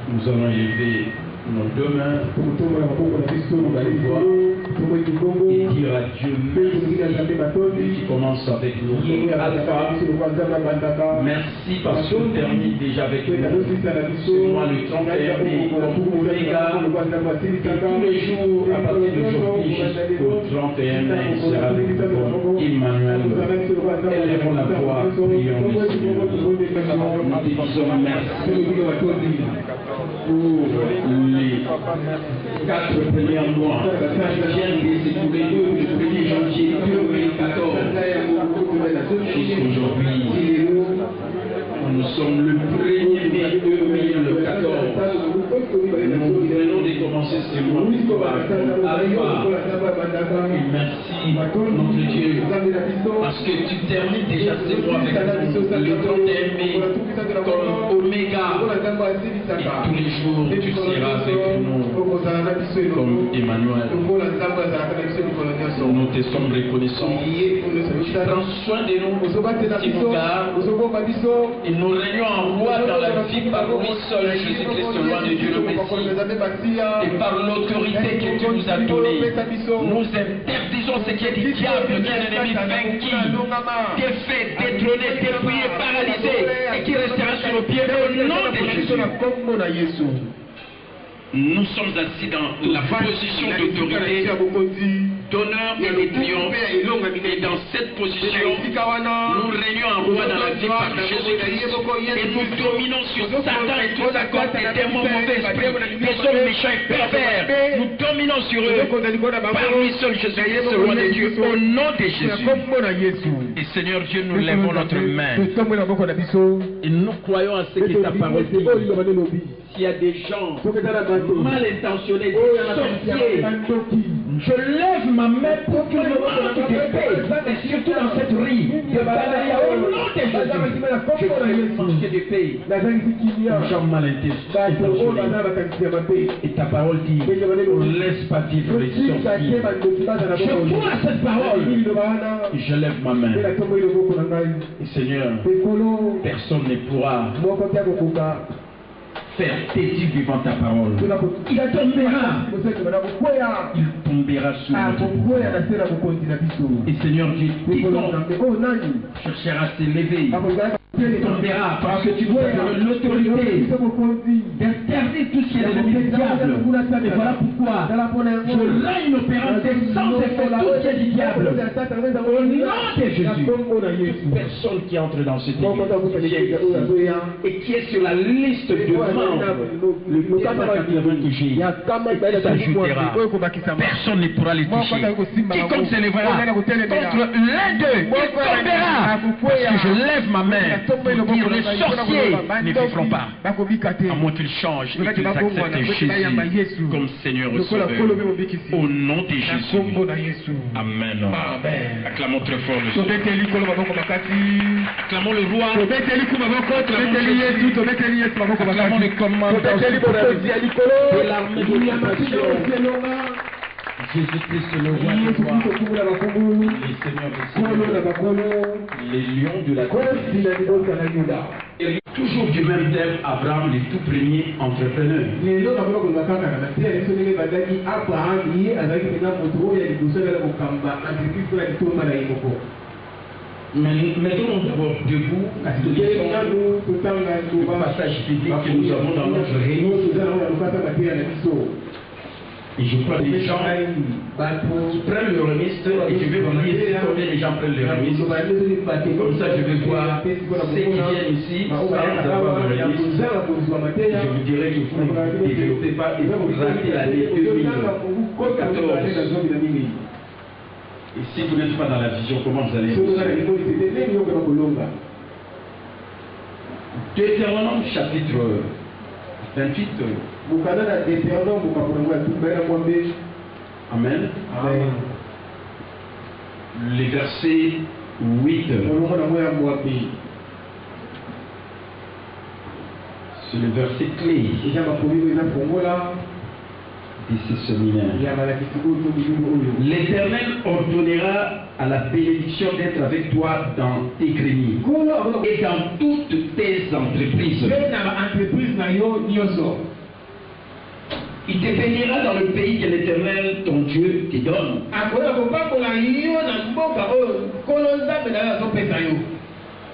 Nous allons élever nos deux mains et dire à Dieu merci qui commence avec nous. Alpha, merci parce que tu termines déjà avec nous. C'est moi le 31 mai comme Oméga. Et tous les jours à partir d'aujourd'hui jusqu'au 31 mai, il sera avec nous comme Emmanuel. Élevons la voix, prions le Seigneur. Nous te disons merci pour les 4 premiers mois qui viennent de s'écouler le 1er janvier 2014 jusqu'aujourd'hui. Nous sommes le 1er mai 2014. Nous venons de commencer ce mois Alpha. Et merci notre Dieu parce que tu termines déjà ce mois avec nous le 31 mai comme Oméga. Et tous les jours tu seras avec nous comme Emmanuel. Nous te sommes reconnaissants. Prends soin de nous, tu nous gardes. Et nous régnons en roi dans la vie par lui seul, Jésus-Christ, le roi de Dieu le Messie. Et par l'autorité que tu nous as donnée, nous interdisons ce qui est du diable, qui est l'ennemi vaincu, défait, détrôné, dépouillé, paralysé, et qui restera sur nos pieds au nom de Jésus. Nous sommes assis dans la position d'autorité, d'honneur et de triomphe. Et dans cette position, nous régnons en roi dans la vie par Jésus-Christ. Et nous dominons sur Satan et tous sa cohorte des démons mauvais esprits, des hommes méchants et pervers. Nous dominons sur eux par lui seul Jésus-Christ, le roi de Dieu, au nom de Jésus. Et Seigneur Dieu, nous lèvons notre main. Et nous croyons à ce que ta parole dit. S'il y a des gens mal intentionnés, des sorciers, je lève ma main pour que le manque de paix, et surtout dans cette rue, de Balaïa, au nom de Jésus, je veux marcher de paix. Les gens mal intentionnés. Et ta parole dit, on ne laisse pas vivre les sorciers. Je crois à cette parole. Et je lève ma main. Et Seigneur, personne ne pourra faire têtu devant ta parole. Il tombera. Il tombera sur notre pouvoir. Et Seigneur Dieu, quiconque cherchera à s'élever, tombera parce que tu vois l'autorité d'interdire tout ce qui est l'ennemi du diable. Et voilà pourquoi je règne opérant sans effet tout ce qui est du diable. Au nom de Jésus, personne qui entre dans cette église et qui est sur la liste de membres, le 280 que j'ai, s'ajoutera. Personne ne pourra les toucher. Quiconque s'élèvera contre l'un d'eux, il tombera. Parce que je lève ma main pour dire les sorciers ne vivront pas, à moins qu'ils changent et qu'ils acceptent Jésus comme Seigneur et Sauveur. Au nom de Jésus. Amen. Acclamons très fort le Seigneur. Acclamons le roi. Acclamons les commandants de l'armée de salvation. Jésus-Christ le roi des rois, les seigneurs des seigneurs, les lions de la terre. Et toujours du même thème, Abraham, le tout premier entrepreneur. Mais mettons d'abord debout à ce le passage biblique que nous avons dans notre réunion. Et je crois que les gens prennent le remise et je vais vous dire combien les gens prennent le remise. Comme ça, je vais voir ceux qui viennent ici sans avoir le remise. Je vous dirai que vous ne développez pas et vous ratez l'année 2014. Et si vous n'êtes pas dans la vision, comment vous allez Deutéronome chapitre 28. Amen. Amen. Le verset 8. C'est le verset clé. de ce séminaire. L'Éternel ordonnera à la bénédiction d'être avec toi dans tes greniers et dans toutes tes entreprises. Il te bénira dans le pays que l'Éternel, ton Dieu, te donne.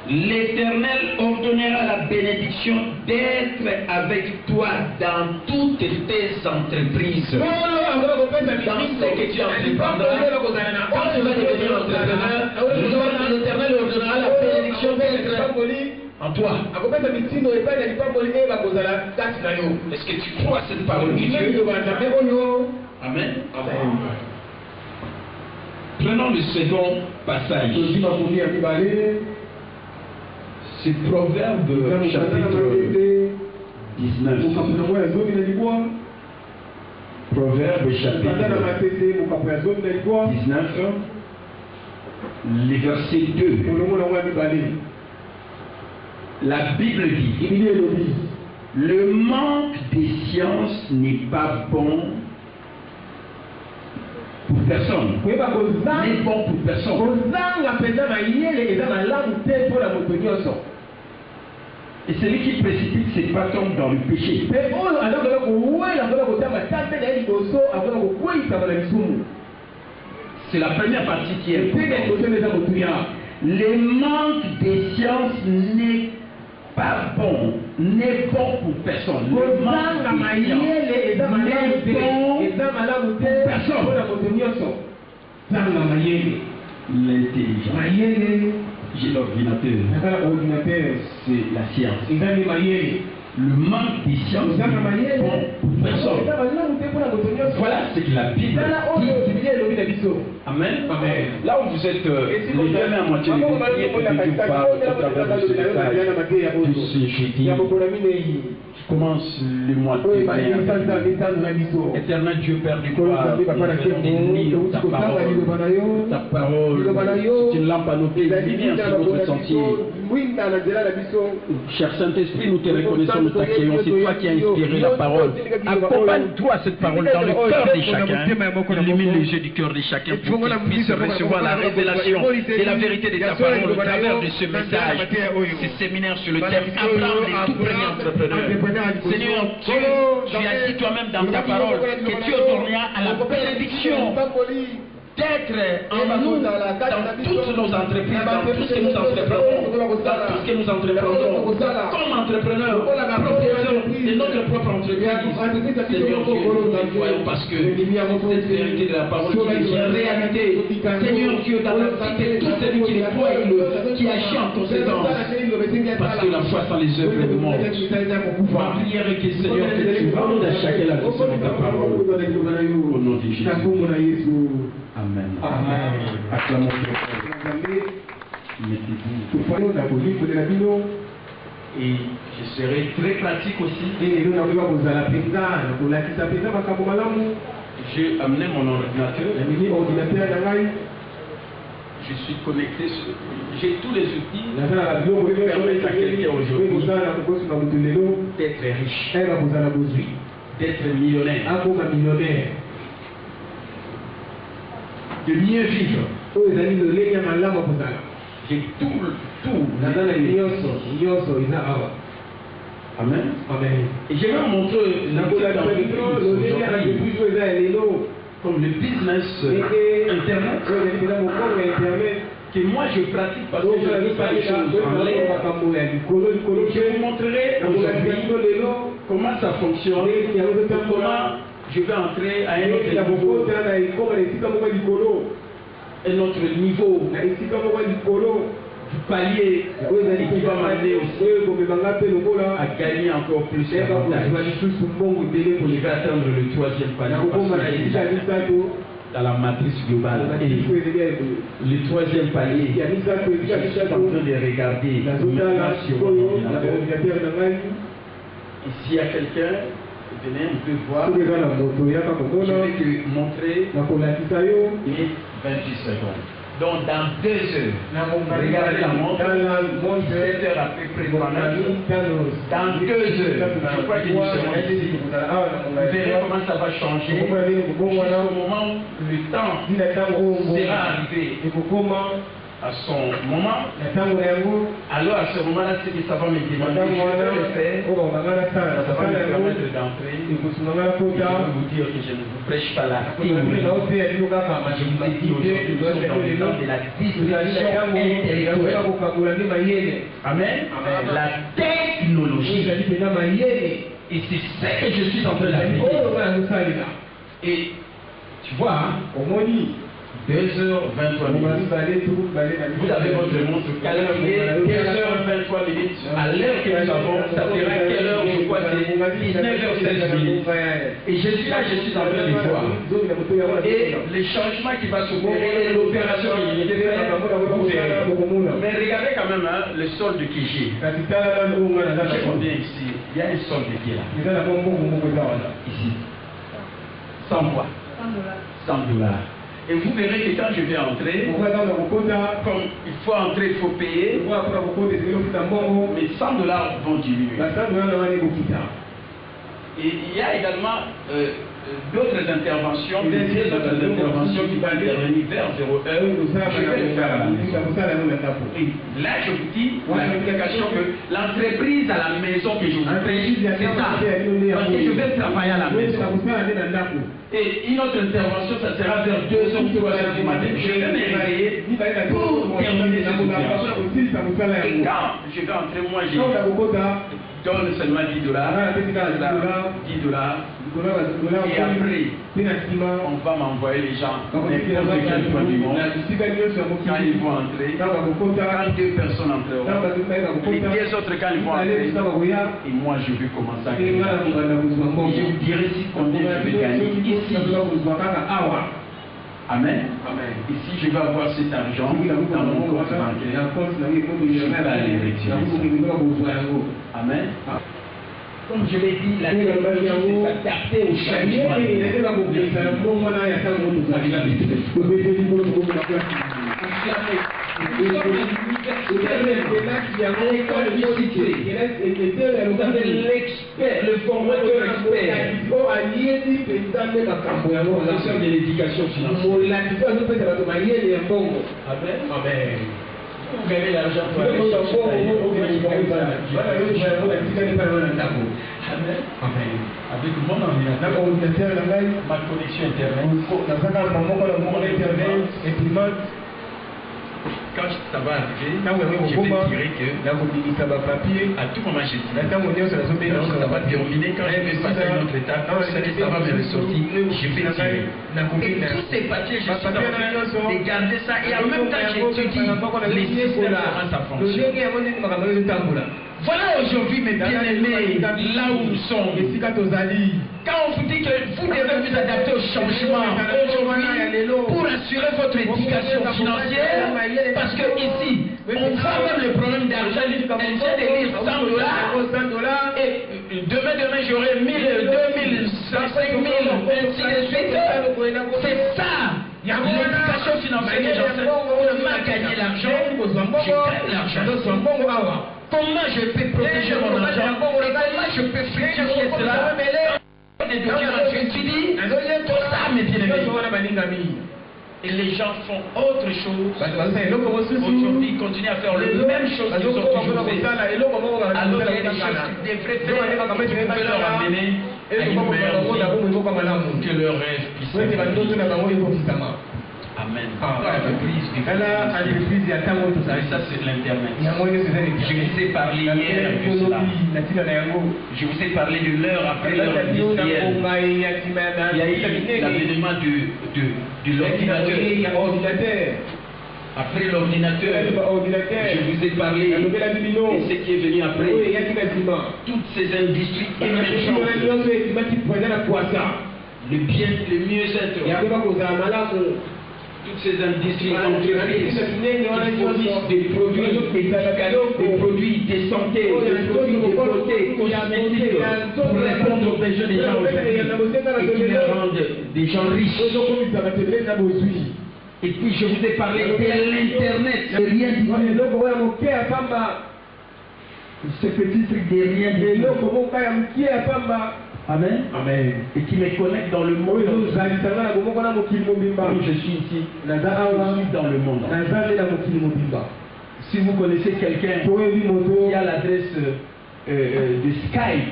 L'Éternel ordonnera la bénédiction d'être avec toi dans toutes tes entreprises. Dans ce que tu entreprendras, quand tu vas devenir entrepreneur, l'Éternel ordonnera la bénédiction d'être en toi. Est-ce que tu crois cette parole de Dieu? Amen. Prenons le second passage. C'est Proverbe chapitre 19. Proverbe chapitre 19, le verset 2. La Bible dit: le manque de science n'est pas bon pour personne. N'est bon pour personne. Et celui qui précipite ses pas tombe dans le péché. C'est la première partie qui est le manque de science n'est pas bon, n'est bon pour personne. Le manque de science n'est bon pour personne. L'intelligence. J'ai l'ordinateur, c'est la science. Le manque de science n'est bon pour personne. Voilà ce que la Bible dit. Amen. Là où vous êtes, les jeunes à moitié de Dieu parle au travers de ce message de ce jeudi. Je commence le mois de mai. Éternel Dieu, Père du gloire, nous venons bénir ta parole. Ta parole, c'est une lampe à nos pieds, une lumière sur notre sentier. Cher Saint-Esprit, nous te reconnaissons, nous t'accueillons. C'est toi qui as inspiré la parole. Accompagne-toi cette parole dans le cœur de chacun. Illumine les yeux du cœur de chacun pour qu'ils puissent recevoir la révélation de la vérité de ta parole au travers de ce message, ce séminaire sur le thème Abraham, les tout premiers entrepreneurs. Seigneur, tu as dit toi-même dans ta parole que tu ordonneras à la bénédiction d'être en nous dans toutes nos entreprises, dans tout ce que nous entreprendrons, comme entrepreneurs, propriétaires de notre propre entreprise. Seigneur Dieu, nous voyons parce que cette vérité de la parole qui devient réalité. Seigneur Dieu, dans la vie de tout celui qui les croit et qui agit en conséquence. Parce que la foi sans les œuvres est morte. Ma prière est que Seigneur, que tu rendes à chacun la vision de ta parole. Au nom de Jésus. Amen. Acclamons Dieu. Mettez-vous. Et je serai très pratique aussi. J'ai amené mon ordinateur. Je suis connecté, j'ai tous les outils qui permettent à quelqu'un aujourd'hui d'être riche, d'être millionnaire, de mieux vivre. J'ai tout. Amen. Et je vais vous montrer comme le business internet que moi je pratique parce que je ne fais pas les choses en l'air. Je vous montrerai aujourd'hui comment ça fonctionne, comment je vais entrer à un autre niveau du palier qui va m'amener aussi à gagner encore plus d'avantages. Je vais atteindre le troisième palier dans la matrice globale. Et le troisième palier, je suis en train de regarder sur mon ordinateur. Et s'il y a quelqu'un, venez, on peut voir. Je vais te montrer les 28 secondes. Donc dans 2 heures, regardez la montre, 7 heures à peu près, dans 2 heures, je crois que nous serons ici. Vous verrez comment ça va changer. Jusqu'au moment où le temps sera arrivé à son moment, alors à ce moment-là, c'est que ça va me demander de le faire, ça va me permettre d'entrer. Je vais vous dire que je ne vous prêche pas la théorie. Je vous ai dit aujourd'hui, nous sommes dans le temps de la discussion intellectuelle. Amen. La technologie. Et c'est ça que je suis en train d'appliquer. Et tu vois, hein, 2h23 minutes. Vous avez votre montre calendrier, 2h23 minutes. À l'heure que nous avons, ça sera quelle heure? Je crois que c'est 19h16 minutes. Et je suis là, je suis en train de voir. Et le changement qui va s'opérer, l'opération qui est faite, vous verrez. Mais regardez quand même hein, le sol de Kijé. Je combien ici? Il y a un sol de qui là? Ici. 100 quoi? 100 $. Et vous verrez que quand je vais entrer, comme il faut entrer, il faut payer, mais 100 $ vont diminuer. Et il y a également d'autres interventions, des autres interventions qui vont intervenir vers 0 heure. Je vais le faire à la maison. Et là, je vous dis l'explication que l'entreprise à la maison que je vous prêche, c'est ça. Parce que je vais travailler à la maison. Et une autre intervention, ça sera vers 2h ou 3h du matin. Je vais me réveiller pour terminer cette opération. Et quand je vais entrer, moi, je donne seulement 10 $, 10 $. Et après, on va m'envoyer les gens n'importe quel point du monde. Quand ils vont entrer, quand 2 personnes entreront, les 2 autres quand ils vont entrer, et moi je vais commencer à gagner. Et je vous dirai si combien je vais gagner ici. Amen. Ici, je vais avoir cet argent dans mon compte bancaire. Je vais aller retirer. Amen. Comme je l'ai dit, la technologie s'est adaptée au changement. Vous avez l'expert, le formateur expert, professeur de l'éducation financière. Amen. Vous gagnez l'argent pour aller avec mon ordinateur, ma connexion internet, quand ça va arriver, je vais tirer que à tout moment je dis ça va terminer, quand je vais passer à une autre étape, ça va me ressortir, je vais tirer. Et tous ces papiers, je suis en train de garder ça et en même temps j'étudie les systèmes, comment ça fonctionne. Voilà aujourd'hui mes bien-aimés, là où nous sommes. Quand on vous dit que vous devez vous adapter au changement aujourd'hui pour assurer votre éducation financière, parce que ici, on voit même le problème d'argent, elle vient de lire 100 $, et demain j'aurai 1000, 2000, 5000, ainsi de suite. C'est ça, l'éducation financière que j'enseigne. Comment gagner l'argent? Je gagne l'argent. Comment je peux protéger mon argent? Comment je peux fructifier cela? Des documents, j'étudie tout ça, mes bien-aimés. Et les gens font autre chose. Aujourd'hui, ils continuent à faire les mêmes choses qu'ils ont toujours fait. Alors il y a des choses qu'ils devraient faire et qui peuvent leur amener à une meilleure vie, que leur rêve puisse se. Amen. Ça c'est l'internet. Je vous ai parlé hier de cela. Je vous ai parlé de l'heure après l'heure industrielle. Il y a eu l'avènement de l'ordinateur. Après l'ordinateur, je vous ai parlé de ce qui est venu après. Toutes ces industries émergentes. Le bien, le mieux-être. Toutes ces industries entreprises qui fournissent des produits médicaux, des produits de santé, des produits de beauté, cosmétiques, pour répondre aux besoins des gens aujourd'hui et qui les rendent des gens riches. Et puis je vous ai parlé de l'internet, c'est rien du tout. Ce petit truc de rien du tout. Amen. Amen. Et qui me connecte dans le monde. Comme je suis ici, je suis dans le monde. Si vous connaissez quelqu'un qui a l'adresse de Skype,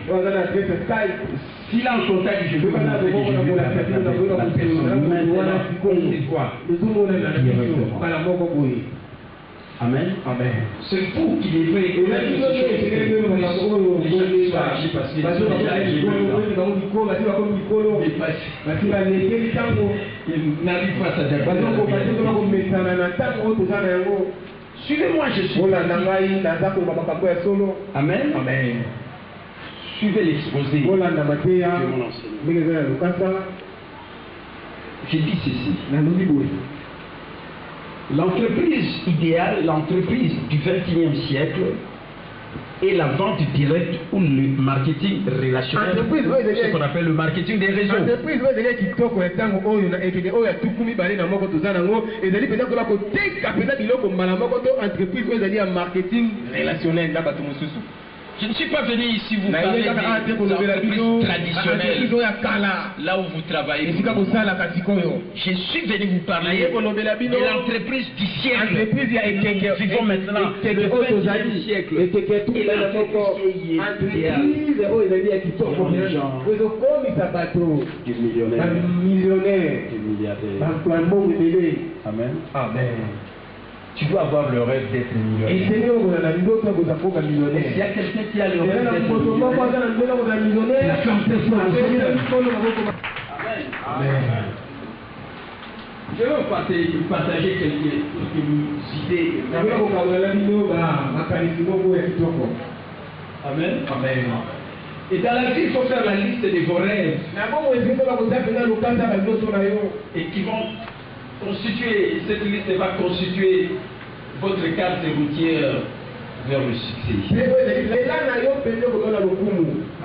s'il a un contact, je vais vous montrer que je vais la personne maintenant. Amen. Amen. C'est fou qu'il ait fait parce qu'il n'arrive pas à s'adapter. Suivez-moi, je suis Amen. Amen. Suivez l'exposé de mon enseignant. J'ai dit ceci. L'entreprise idéale, l'entreprise du XXIe siècle est la vente directe ou le marketing relationnel, ce qu'on appelle le marketing des réseaux. Je ne suis pas venu ici vous parler des entreprises traditionnelles, là où vous travaillez. Je suis venu vous parler de l'entreprise du siècle. Nous vivons maintenant le 20e siècle. Et du millionnaire, du milliardaire. Amen. Amen. Tu dois avoir le rêve d'être millionnaire. S'il y a quelqu'un qui a le rêve d'être millionnaire, Amen. Je vais vous partager quelques idées. Amen. Amen. Et dans la vie, il faut faire la liste de vos rêves. Et qui vont constituer, cette liste va constituer votre carte routière vers le succès.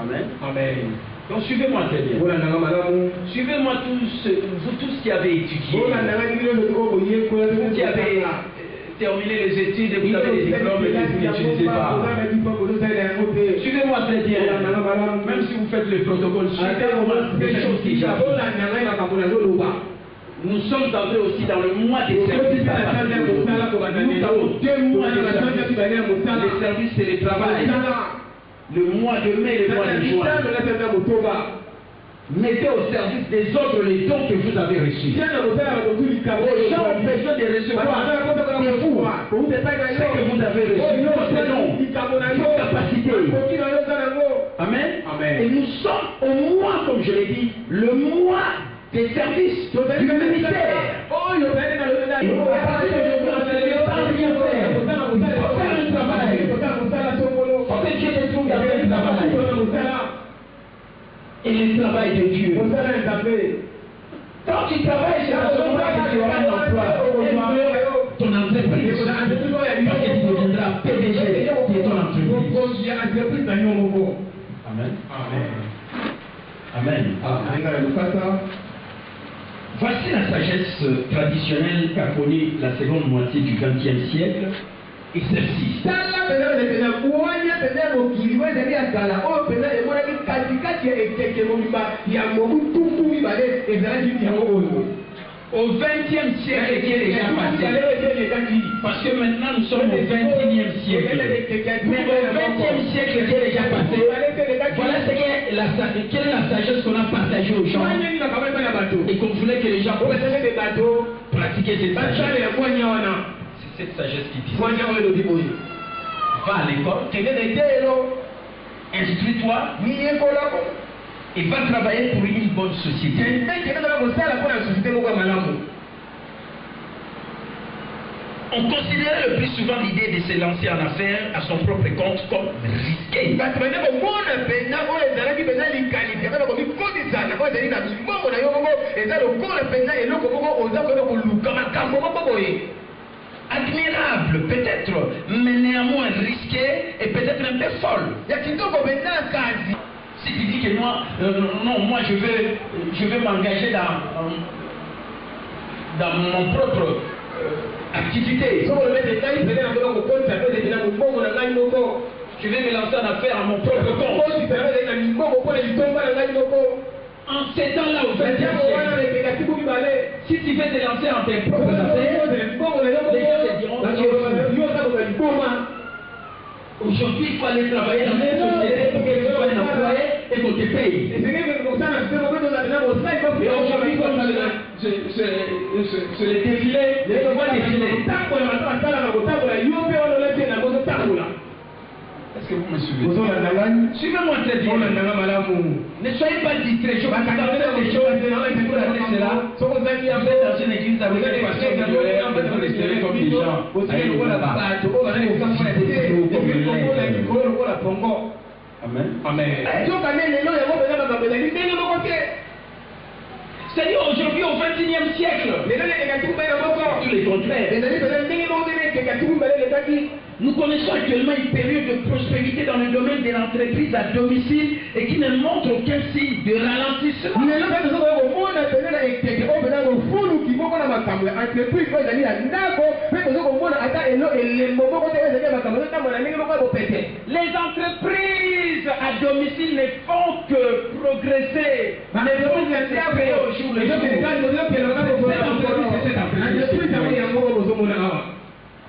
Amen. Amen. Donc suivez-moi très bien. Suivez-moi tous ce qui avez étudié. Vous qui avez terminé les études et vous avez des diplômes et que vous n'utilisez pas. Suivez-moi très bien. Même si vous faites le protocole, suivez-moi des choses qui j'apprends. Nous sommes entrés aussi dans le mois des services. Nous avons 2 mois de services. Les services, c'est le travail. Le mois de mai et le mois de juin. Mettez au service des autres les dons que vous avez reçus. Les gens ont besoin de recevoir de vous ce que vous avez reçu, votre don, vos capacités. Amen. Amen. Et nous sommes au mois, comme je l'ai dit, le mois des services du ministère. À partir de aujourd'hui, vous n'allez pas rien faire. Il faut faire un travail. Il faut que Dieu te trouve dans le travail. Et le travail de Dieu. Quand tu travailles, c'est à ce moment-là que tu auras un emploi. Ton entreprise. Parce que tu deviendras PDG de ton entreprise. Amen. Amen. Amen. Voici la sagesse traditionnelle qu'a connue la seconde moitié du XXe siècle. Et celle-ci. Au XXe siècle qui est déjà passé. Parce que maintenant nous sommes au XXIe siècle. Mais au XXe siècle qui est déjà passé, voilà quelle est la sagesse qu'on a partagée aux gens. Et qu'on voulait que les gens pratiquer cette sagesse. C'est cette sagesse qui dit. Va à l'école, instruis-toi et va travailler pour une bonne société. On considérait le plus souvent l'idée de se lancer en affaires à son propre compte comme risqué. Admirable peut-être, mais néanmoins risqué et peut-être un peu folle. Si tu dis que moi, non, moi je vais m'engager dans dans mon propre activité. Je vais me lancer en affaires à mon propre compte. En ces temps-là, au XXe siècle, si tu veux te lancer en tes propres affaires, les gens te diront que tu es fou. Aujourd'hui, il faut aller travailler dans une société pour que tu sois un employé et qu'on te paye. Et aujourd'hui, c'est le défilé, les voix défilés. Est-ce que vous me suivez? Suivez-moi très bien. Ne soyez pas distraits. Je vous appelle des choses. Vous êtes dans une église, vous êtes pasteur, vous restez comme des gens. Amen. Amen. C'est-à-dire aujourd'hui au XXIe siècle, tout le contraire. Nous connaissons actuellement une période de prospérité dans le domaine de l'entreprise à domicile et qui ne montre aucun signe de ralentissement. Les entreprises à domicile ne font que progresser.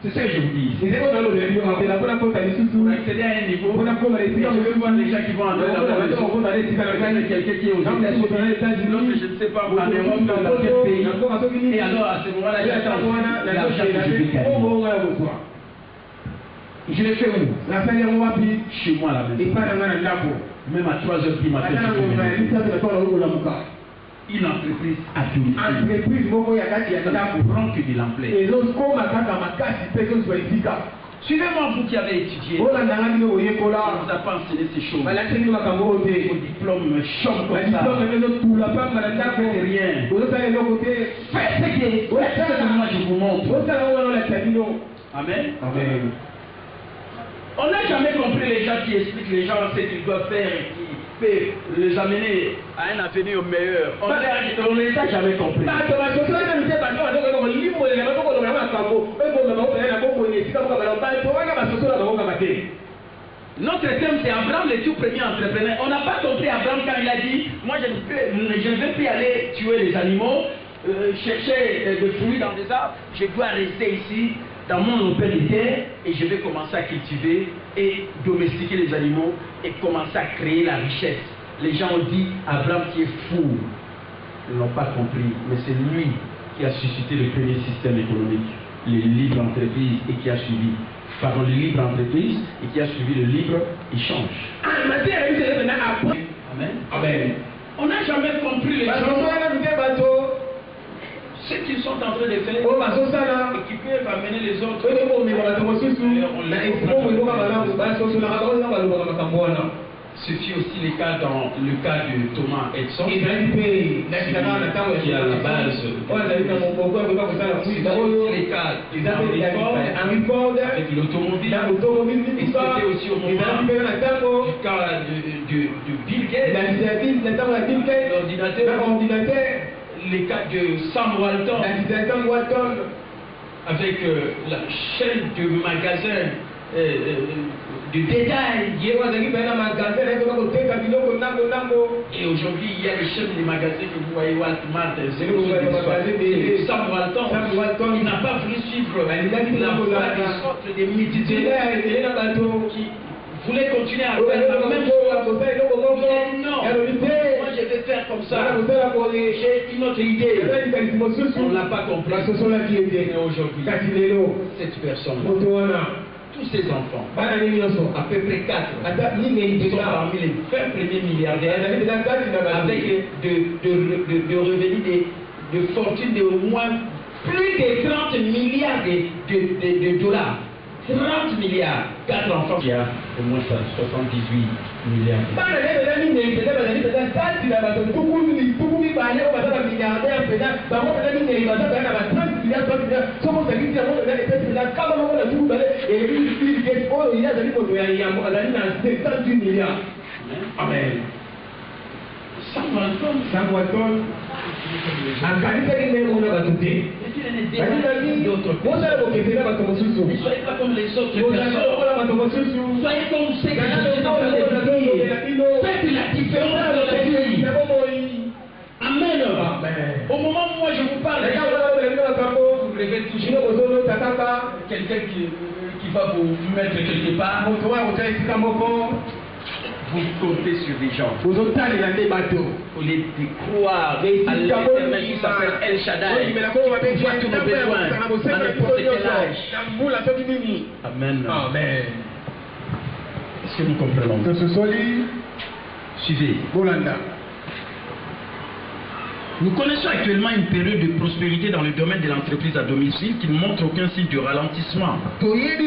C'est ça que je vous dis. Accéder à un niveau, je veux voir les gens qui vont entrer dans quelqu'un qui est aux États-Unis, l'autre je ne sais pas, en Europe, dans quel pays. Et alors à ce moment-là, j'attends l'argent que je vais gagner. Je l'ai fait où? Chez moi à la maison. Même à 3h du matin, une entreprise à domicile prend que de l'ampleur. Suivez-moi, vous qui avez étudié. On ne vous a pas enseigné ces choses. Vos diplômes chôment comme ça. Faites rien. Faites ce que moi je vous montre. Amen. Amen. On n'a jamais compris les gens qui expliquent les gens ce qu'ils doivent faire et qui peuvent les amener à un avenir meilleur. On ne les a jamais compris. Notre thème c'est Abraham, le tout premier entrepreneur. On n'a pas compris Abraham quand il a dit moi je ne vais plus aller tuer les animaux, chercher des fruits dans des arbres, je dois rester ici dans mon open de terre et je vais commencer à cultiver et domestiquer les animaux et commencer à créer la richesse. Les gens ont dit Abraham qui est fou. Ils n'ont pas compris, mais c'est lui qui a suscité le premier système économique, les libres entreprises et qui a suivi. Pardon, le libre entreprise et qui a suivi le libre échange. Amen. Amen. On n'a jamais compris les gens. Ce qu'ils sont en train de faire et qui peuvent amener les autres. Ce fut aussi le cas dans le cas de Thomas Edison, qui est à la base. C'est aussi le cas d'Henry Ford avec l'automobile. Et c'était aussi au moment du cas de Bill Gates, l'ordinateur. Les cas de Sam Walton avec la chaîne de magasins de détail. Et aujourd'hui, il y a les chaînes de magasins que vous voyez, Walmart, Sam Walton, il n'a pas voulu suivre la voie des sortes de multitudes qui voulaient continuer à faire la même chose. Non, moi je vais faire comme ça. J'ai une autre idée. On ne l'a pas compris. Mais aujourd'hui, cette personne, tous ces enfants, à peu près 4, sont parmi les 20 premiers milliardaires avec de revenus de fortune de au moins plus de 30 milliards de dollars. 30 milliards, 4 enfants. Il y a au moins 78 milliards. Amen. Sangwaton. En qualité de on a battu. Ne soyez pas comme les autres personnes. Soyez comme ceux qui sont en train de vivre. Faites la différence dans la vie. Amen. Au moment où moi je vous parle, vous devez toujours quelqu'un qui va vous mettre quelque part. Vous comptez sur des gens. Au lieu de croire à l'Éternel qui s'appelle El Shaddai, qui voit tous nos besoins à n'importe quel âge. Amen. Amen. Est-ce que nous comprenons? Suivez. Nous connaissons actuellement une période de prospérité dans le domaine de l'entreprise à domicile qui ne montre aucun signe de ralentissement. Les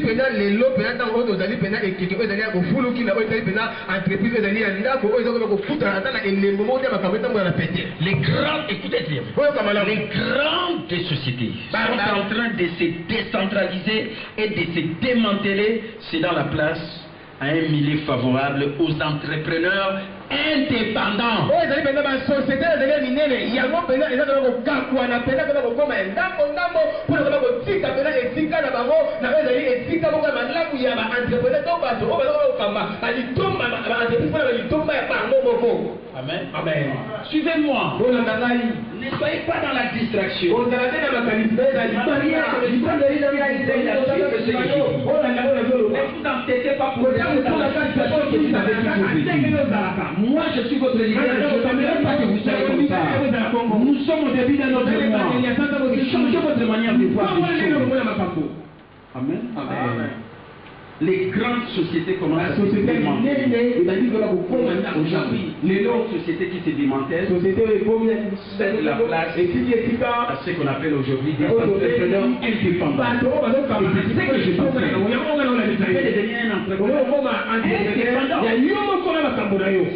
grandes sociétés sont en train de se décentraliser et de se démanteler. C'est dans la place à un milieu favorable aux entrepreneurs indépendants. Amen. Amen. Suivez-moi. Ne soyez pas dans la distraction. Ne vous entêtez pas pour dans la situation que vous avez toujours. Moi, je suis votre leader. Je ne veux même pas que vous soyez comme ça. Nous sommes au début d'un autre mois. Changez votre manière de voir les choses. Amen. Amen. Les grandes sociétés commencent à se démanteler. Les autres sociétés qui se démantèlent cèdent la place à ce qu'on appelle aujourd'hui des entrepreneurs indépendants. Et c'est ce que je pense. Ça fait devenir un entrepreneur indépendant.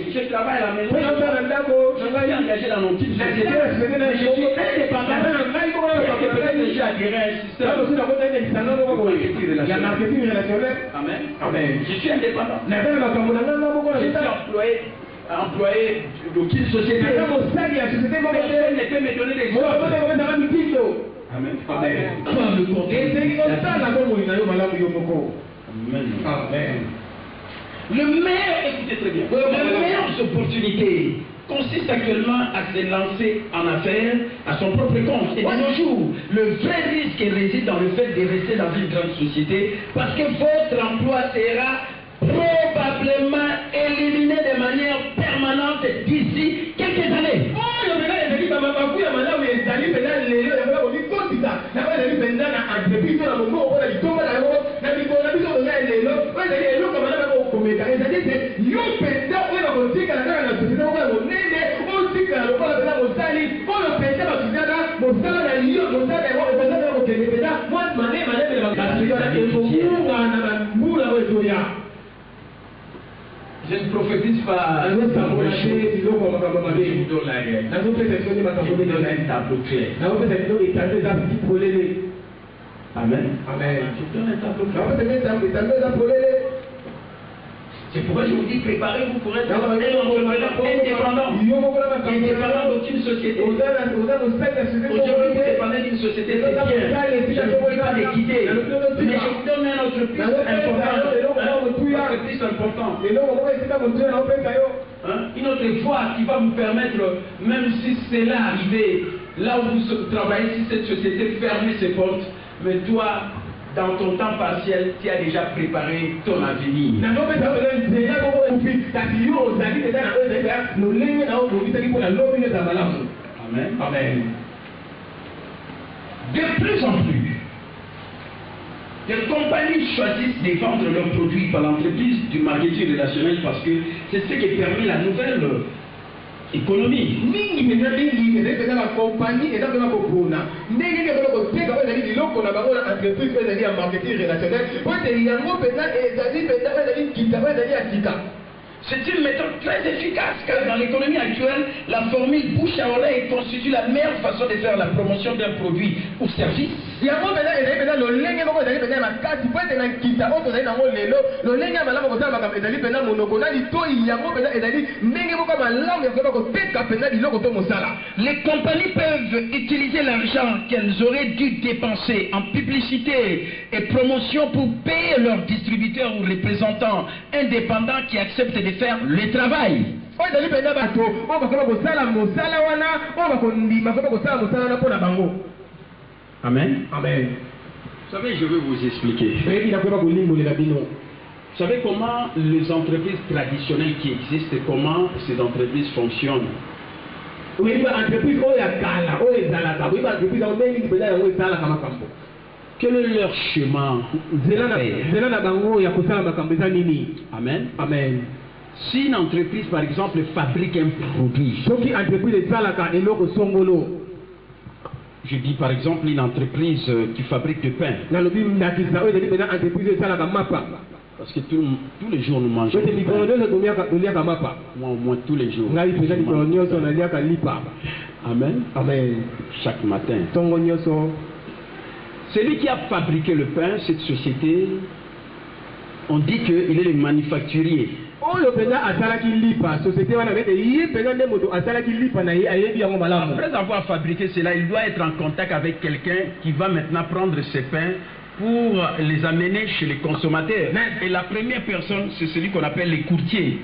Si je travaille à la maison, je suis engagé dans mon petite société, mais je suis indépendant. Peut-être que j'ai adhéré à un système. Amen. Amen. Je suis indépendant. Je suis employé d'aucune société. Personne ne peut me donner des ordres. Amen. Amen. Le meilleur, écoutez très bien, la meilleure opportunité consiste actuellement à se lancer en affaires à son propre compte. Et de nos jours, le vrai risque réside dans le fait de rester dans une grande société parce que votre emploi sera probablement éliminé de manière permanente d'ici quelques années. Je ne prophétise pas. Je vous donne un tableau clair. Amen. Amen. Je donne un tableau clair. C'est pourquoi je vous dis, préparez-vous pour être un entrepreneur indépendant. Indépendant d'aucune société. Aujourd'hui, vous dépendez d'une société, c'est bien. Je ne vous dis pas de quitter. Mais je vous donne un autre plus important. Une autre voie qui va vous permettre, même si c'est là arrivé, là où vous travaillez, si cette société ferme ses portes, mais toi, dans ton temps partiel, tu as déjà préparé ton avenir. Amen. Amen. De plus en plus, les compagnies choisissent de vendre leurs produits par l'entreprise du marketing relationnel parce que c'est ce qui permet la nouvelle économie. C'est une méthode très efficace car dans l'économie actuelle, la formule bouche à oreille constitue la meilleure façon de faire la promotion d'un produit ou service. yango pena ezali pena lolenge moko ezali pena makasi po ete na nkita oyo tozali nango lelo lolenge ya malamu kosala makambo ezali pena monoko na litoi yango pena ezali ndenge moko malamu ya koyeba koteka pena biloko to mosala. Les compagnies peuvent utiliser l'argent qu'elles auraient dû dépenser en publicité et promotion pour payer leurs distributeurs ou représentants indépendants qui acceptent de faire le travail. Amen. Amen. Vous savez, je vais vous expliquer. Vous savez comment les entreprises traditionnelles qui existent, comment ces entreprises fonctionnent? Quel est leur chemin? Amen. Amen. Si une entreprise, par exemple, fabrique un produit, je dis par exemple une entreprise qui fabrique du pain, parce que tous les jours nous mangeons du pain. Moi au moins tous les jours. Amen. Amen. Chaque matin. Celui qui a fabriqué le pain, cette société, on dit qu'il est le manufacturier. Après avoir fabriqué cela, il doit être en contact avec quelqu'un qui va maintenant prendre ses pains pour les amener chez les consommateurs. Et la première personne, c'est celui qu'on appelle les courtiers.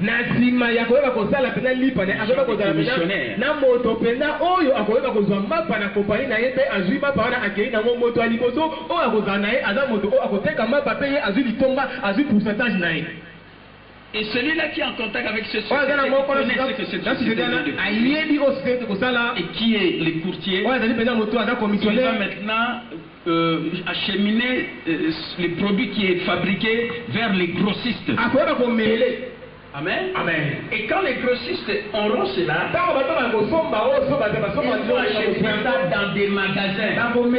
Et celui-là qui est en contact avec ce société, connaît ce que cette société et qui est les courtiers, il va maintenant acheminer les produits qui est fabriqué vers les grossistes. Amen. Amen. Et quand les grossistes auront cela, ils vont acheter ça dans des magasins. Vous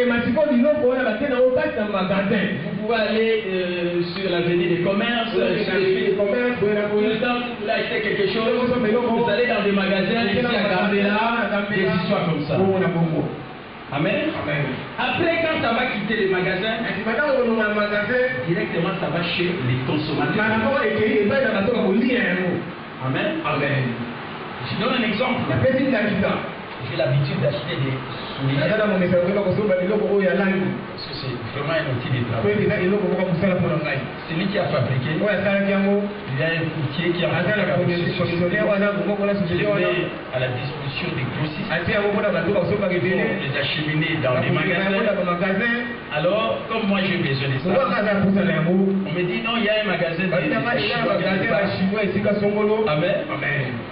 pouvez aller sur l'avenue des commerces, vous achetez quelque chose, vous allez dans des magasins, ici à Gambela, des histoires comme ça. Amen. Amen. Après, quand ça va quitter les magasins, directement ça va chez les consommateurs. Amen. Amen. Je donne un exemple. J'ai l'habitude d'acheter des souvenirs. Parce que c'est vraiment un outil de travail. Celui qui a fabriqué, il y a un courtier qui a à la disposition des grossistes pour les acheminer dans les magasins. Alors, comme moi j'ai besoin de ça, on me dit non, il y a un magasin Amen.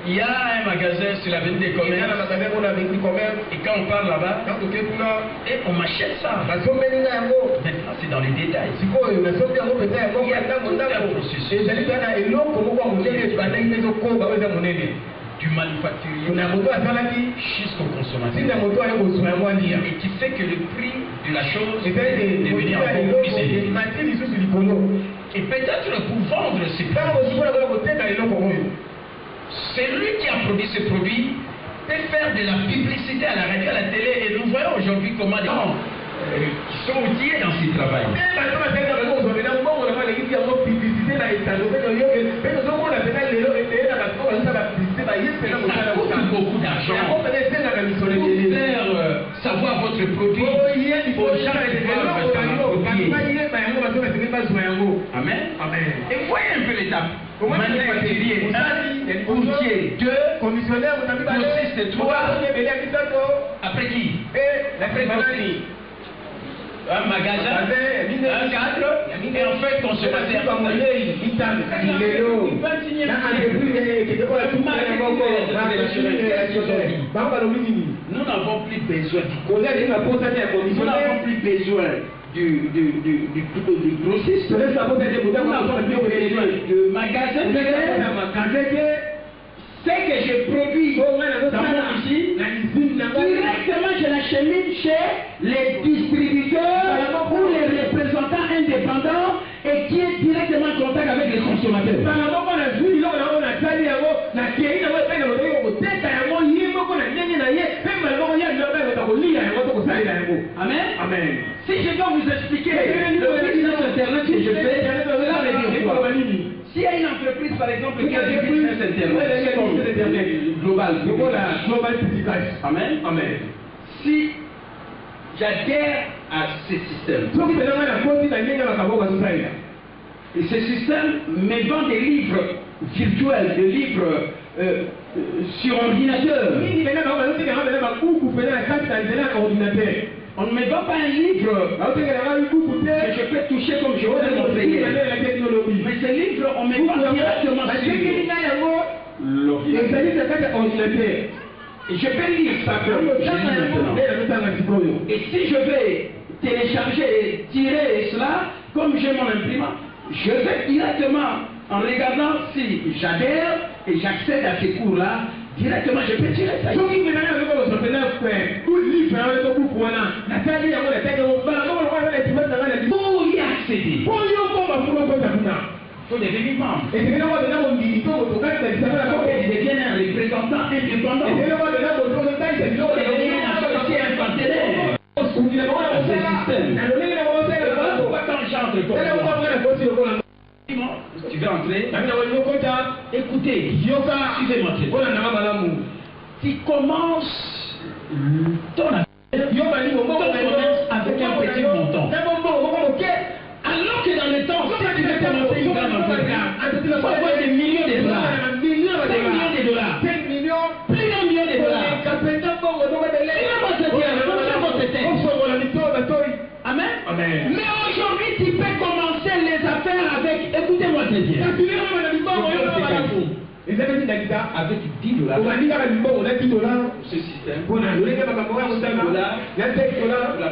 Il y a un magasin sur l'avenue des commerces. Et quand on parle là-bas, et on m'achète ça. Maintenant, c'est dans les détails. Il y a tout un processus. Du manufacturier jusqu'au consommateur. Et qui fait que le prix de la chose est devenu encore plus élevé. Et peut-être pour vendre ces produits, celui qui a produit ce produit peut faire de la publicité à la radio, à la télé, et nous voyons aujourd'hui comment des gens qui sont outillés dans ce travail. Ça coûte beaucoup d'argent. Pour faire savoir votre produit aux gens qui doivent Amen. Amen. Et voyez un peu l'étape. Manufacturier 1, courtier 2, grossiste 3. Après qui? Un magasin, un cadre, et en fait consommateur. Nous n'avons plus besoin nous n'avons plus besoin du grossiste, nous n'avons plus besoin de magasin. Ce que je produis dans mon usine, directement je l'achemine chez les distributeurs ou les représentants indépendants et qui est directement en contact avec les consommateurs. Amen. Amen. Si je dois vous expliquer le business internet que je fais, ça veut dire quoi? S'il y a une entreprise, par exemple, qui a du business internet global, Amen. Amen. Si j'adhère à ce système, et ce système me vend des livres virtuels, des livres sur ordinateur. On ne me vend pas un livre que je peux toucher comme je veux le montrer. Mais ce livre, on me vend directement sur l'ordinateur. Et je peux lire ça comme je lis maintenant. Et si je vais télécharger et tirer cela, comme j'ai mon imprimant, je vais directement, en regardant si j'adhère et j'accède à ces cours-là, directement je peux tirer ça. Pour y accéder, il faut devenir membre. Il devient un représentant indépendant. Il faut devenir un associé, un partenaire. Tu veux entrer? Écoutez, suivez-moi. Tu commences ton avec un petit montant. Alors que dans le temps, si tu veux commencer une grande entreprise, il faut avoir des millions de dollars. 5 millions de dollars. Plus d'un million de dollars. Amen. Amen. Mais aujourd'hui, tu peux commencer les affaires avec, écoutez-moi, c'est bien. Avec 10 dollars. Ce système. Pour la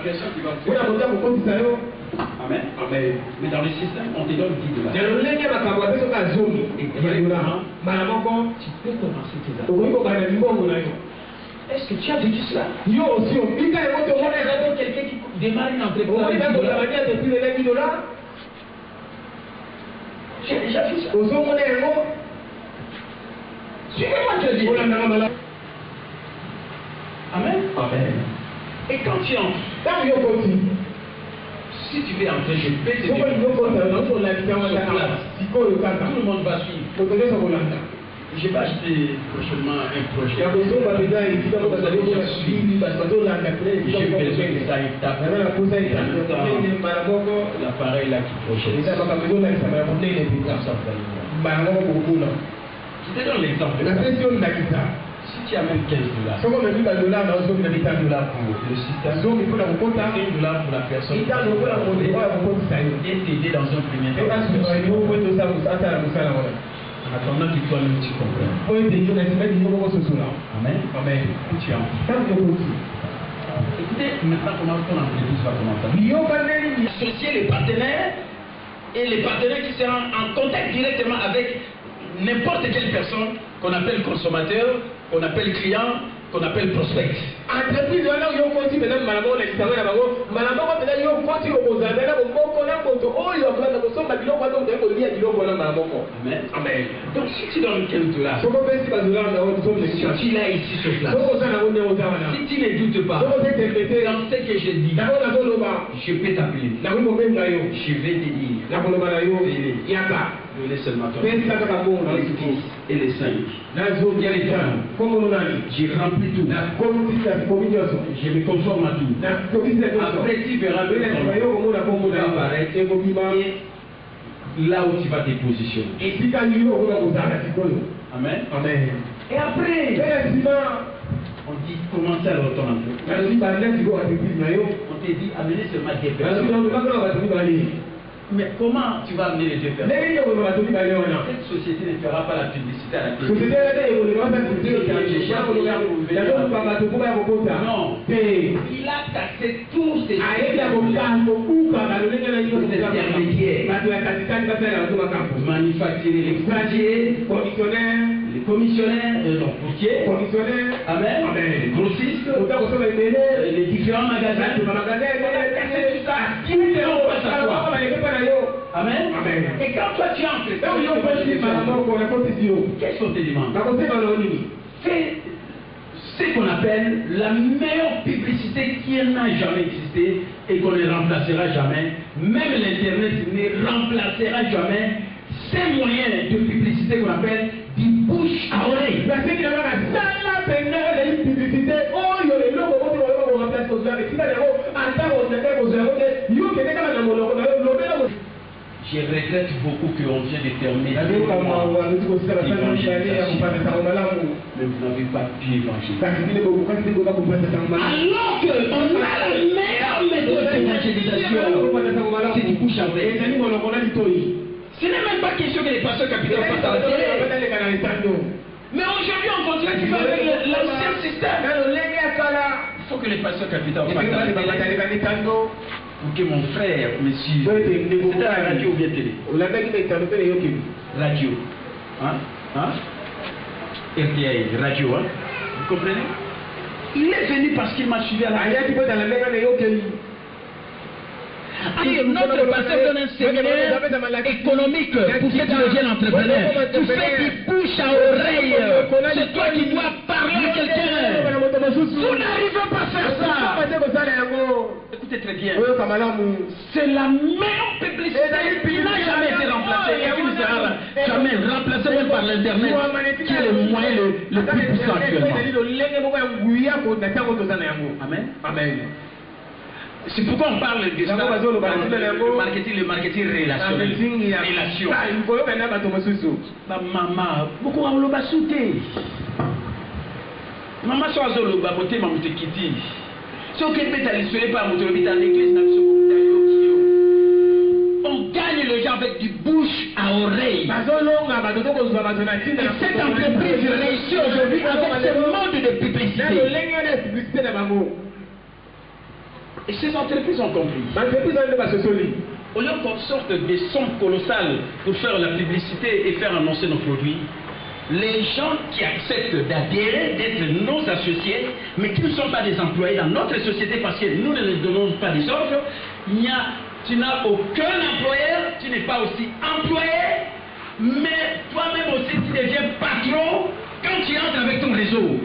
personne qui va faire. Amen. Amen. Mais dans le système, on te donne 10 dollars. Tu peux commencer tes affaires. Est-ce que tu as vécu cela? Quelqu'un qui démarre une entreprise avec 10 dollars. J'ai déjà vu ça. Suivez-moi, je dis. Amen. Amen. Et quand tu entres, si tu veux entrer, je peux te dire. Tout le monde va suivre. Je vais acheter prochainement un projet. J'ai besoin de ça une table. L'appareil là qui projette. Je te donne l'exemple. Si tu as même 15 dollars, $1 pour le système, $1 pour la personne, et t'aider dans un premier temps. En attendant qu'il soit même tu comprends. Amen. Amen. Tu écoutez, maintenant comment ton entreprise va commencer. Associer les partenaires et les partenaires qui seront en contact directement avec n'importe quelle personne qu'on appelle consommateur, qu'on appelle client, qu'on appelle prospect. Entreprise wana yo konti bena malamo na kitanga na bango malamo ko bena yo konti ko kozana na boko na moto oyo akana ko somba biloko wana ko lia biloko na malamo ko. Amen. Amen. Donc si tu donnes $15, soko pesi ba dollars na on tombe si tu l'as ici sur place. Soko sana on est wana. Si tu ne doutes pas. Soko t'inquiète dans ce que je dis. Na ona zo loba, je peux t'appeler. Na ko memba yo, je vais te dire. Na ko loba na yo, yaka. Je laisse seulement ton. Les 10 et les 5. J'ai rempli tout. Je me conforme à tout. Après, tu verras le temps va apparaître. Et là où tu vas te positionner. Amen. Amen. Et après, on dit commencez à retourner. On te dit amenez seulement des personnes. Mais comment tu vas amener les deux personnes? Cette société ne fera pas la publicité à la télé. Non. Il a cassé tous ces manufacturiers, les courtiers, les commissionnaires, courtiers, amen, les grossistes, les différents magasins, qui ne feront pas ça quoi? Amen. Amen. Et quand toi tu entres, quelles sont tes demandes? Fais ce qu'on appelle la meilleure publicité qui n'a jamais existé et qu'on ne remplacera jamais. Même l'Internet ne remplacera jamais ces moyens de publicité qu'on appelle du bouche à oreille. Je regrette beaucoup qu'on vient de terminer. Mais vous n'avez pas pu évangéliser. Alors qu'on a la meilleure méthode d'évangélisation, c'est du bouche à oreille. Ce n'est même pas question que les pasteurs capitaux passent à la télé. Mais aujourd'hui, on continue avec l'ancien système. Il faut que les pasteurs capitaux passent à la télé. Pour que mon frère me suive. C'est à la radio ou bien télé? Radio. Hein? RTI, radio. Hein? Vous comprenez? Il est venu parce qu'il m'a suivi à la radio. Notre pasteur donne un séminaire économique pour ceux qui deviennent entrepreneurs. Tu fais du bouche à oreille. C'est toi qui dois parler à quelqu'un. Vous n'arrivez pas à faire ça. Écoutez très bien. C'est la meilleure publicité qui n'a jamais été remplacée et qui ne sera jamais remplacée même par l'Internet, qui est le moyen le plus puissant actuellement. Amen. Amen. C'est pourquoi on parle de ça, le marketing relationnel. Maman, beaucoup ont le basouté. Maman soit le baboté, maman te quitte. Si on peut t'allumer par mon dans l'église, on gagne les gens avec du bouche à oreille. Et cette entreprise réussit aujourd'hui avec ce mode de publicité. Et ces entreprises ont compris. Au lieu qu'on sorte des sommes colossales pour faire la publicité et faire annoncer nos produits, les gens qui acceptent d'adhérer, d'être nos associés, mais qui ne sont pas des employés dans notre société parce que nous ne leur donnons pas des ordres, tu n'as aucun employeur, tu n'es pas aussi employé, mais toi-même aussi tu deviens patron quand tu entres avec ton réseau.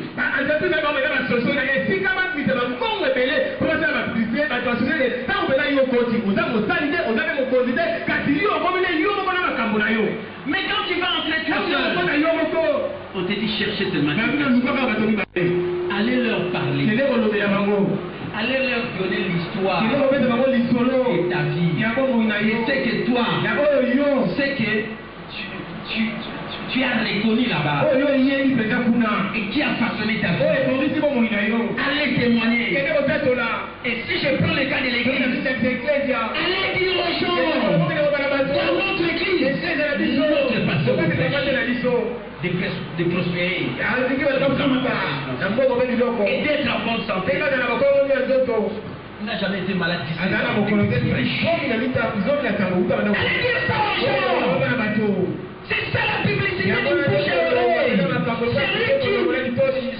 Mais quand tu vas entrer tout seul, on te dit chercher tes matériaux. Allez leur parler. Allez leur donner l'histoire et ta vie. Et c'est que toi, c'est que tu as reconnu là-bas et qui a façonné ta vie. Allez témoigner. Et si je prends le cas de l'église, allez dire aux gens dans notre église, notre pasteur de prospérer et d'être en bonne santé. Il n'a jamais été malade d'ici. Allez dire ça aux gens. C'est ça la publicité du bouche à oreille.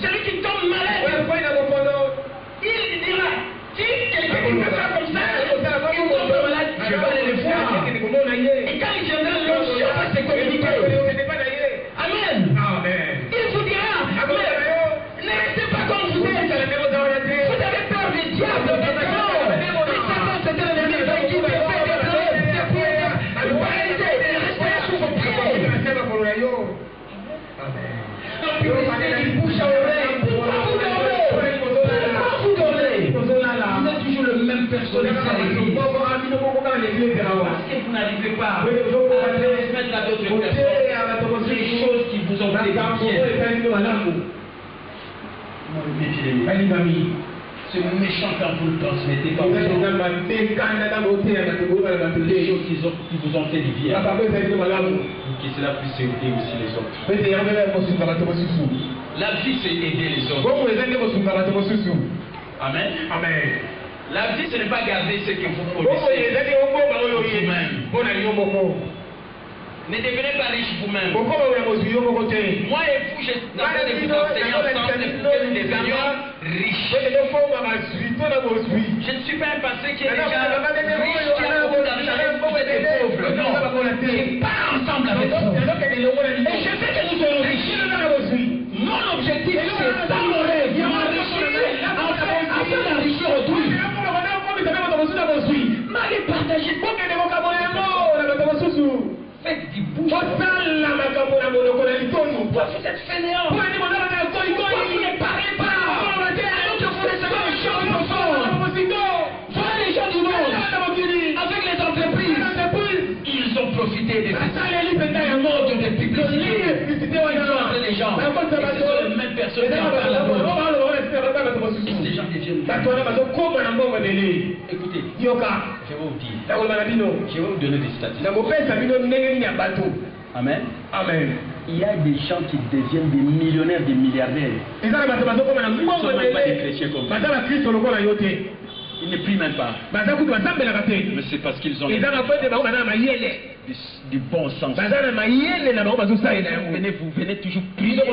Celui qui tombe malade, il dira, si quelqu'un qui fait ça comme ça, il tombe malade, je vais aller le voir. Et quand il viendra, l'onction va se communiquer. Amen. Il vous dira, ne restez pas comme vous êtes. Vous avez peur du diable. Parce que vous n'arrivez pas à transmettre à d'autres personnes les choses qui vous ont fait bien. C'est méchant quand vous le transmettez pas aux gens. Les choses qui vous ont fait du bien. Pour que cela puisse aider aussi les autres. La vie, c'est aider les autres. Amen. Amen. La vie, ce n'est pas garder ce que vous produisez vous-même. Ne devenez pas riche vous-même. Moi et vous, je n'ai pas de vous enseigner ensemble pour que nous devenions riches. Je ne suis pas un pasteur qui est déjà riche, qui a beaucoup d'argent, vous êtes pauvres. Non. Je pars ensemble avec vous. Et je sais que nous serons riches. Mon objectif, c'est d'améliorer, d'enrichir, afin d'enrichir autrui. Vous ne parlez pas. Alors que vous laissez les choses profondes. Voilà les gens du monde. Avec les entreprises. Ils ont profité de ce mode de publicité. Ils ont appelé les gens. Et ce sont les mêmes personnes qui en parlent à vous. Les gens deviennent. Écoutez, je vais vous dire. Je vais vous donner des statistiques. Amen. Amen. Il y a des gens qui deviennent des millionnaires, des milliardaires. Ils ne sont même pas des chrétiens comme vous. Ils ne prient même pas. Mais c'est parce qu'ils ont du bon sens. Vous venez toujours prier. Mais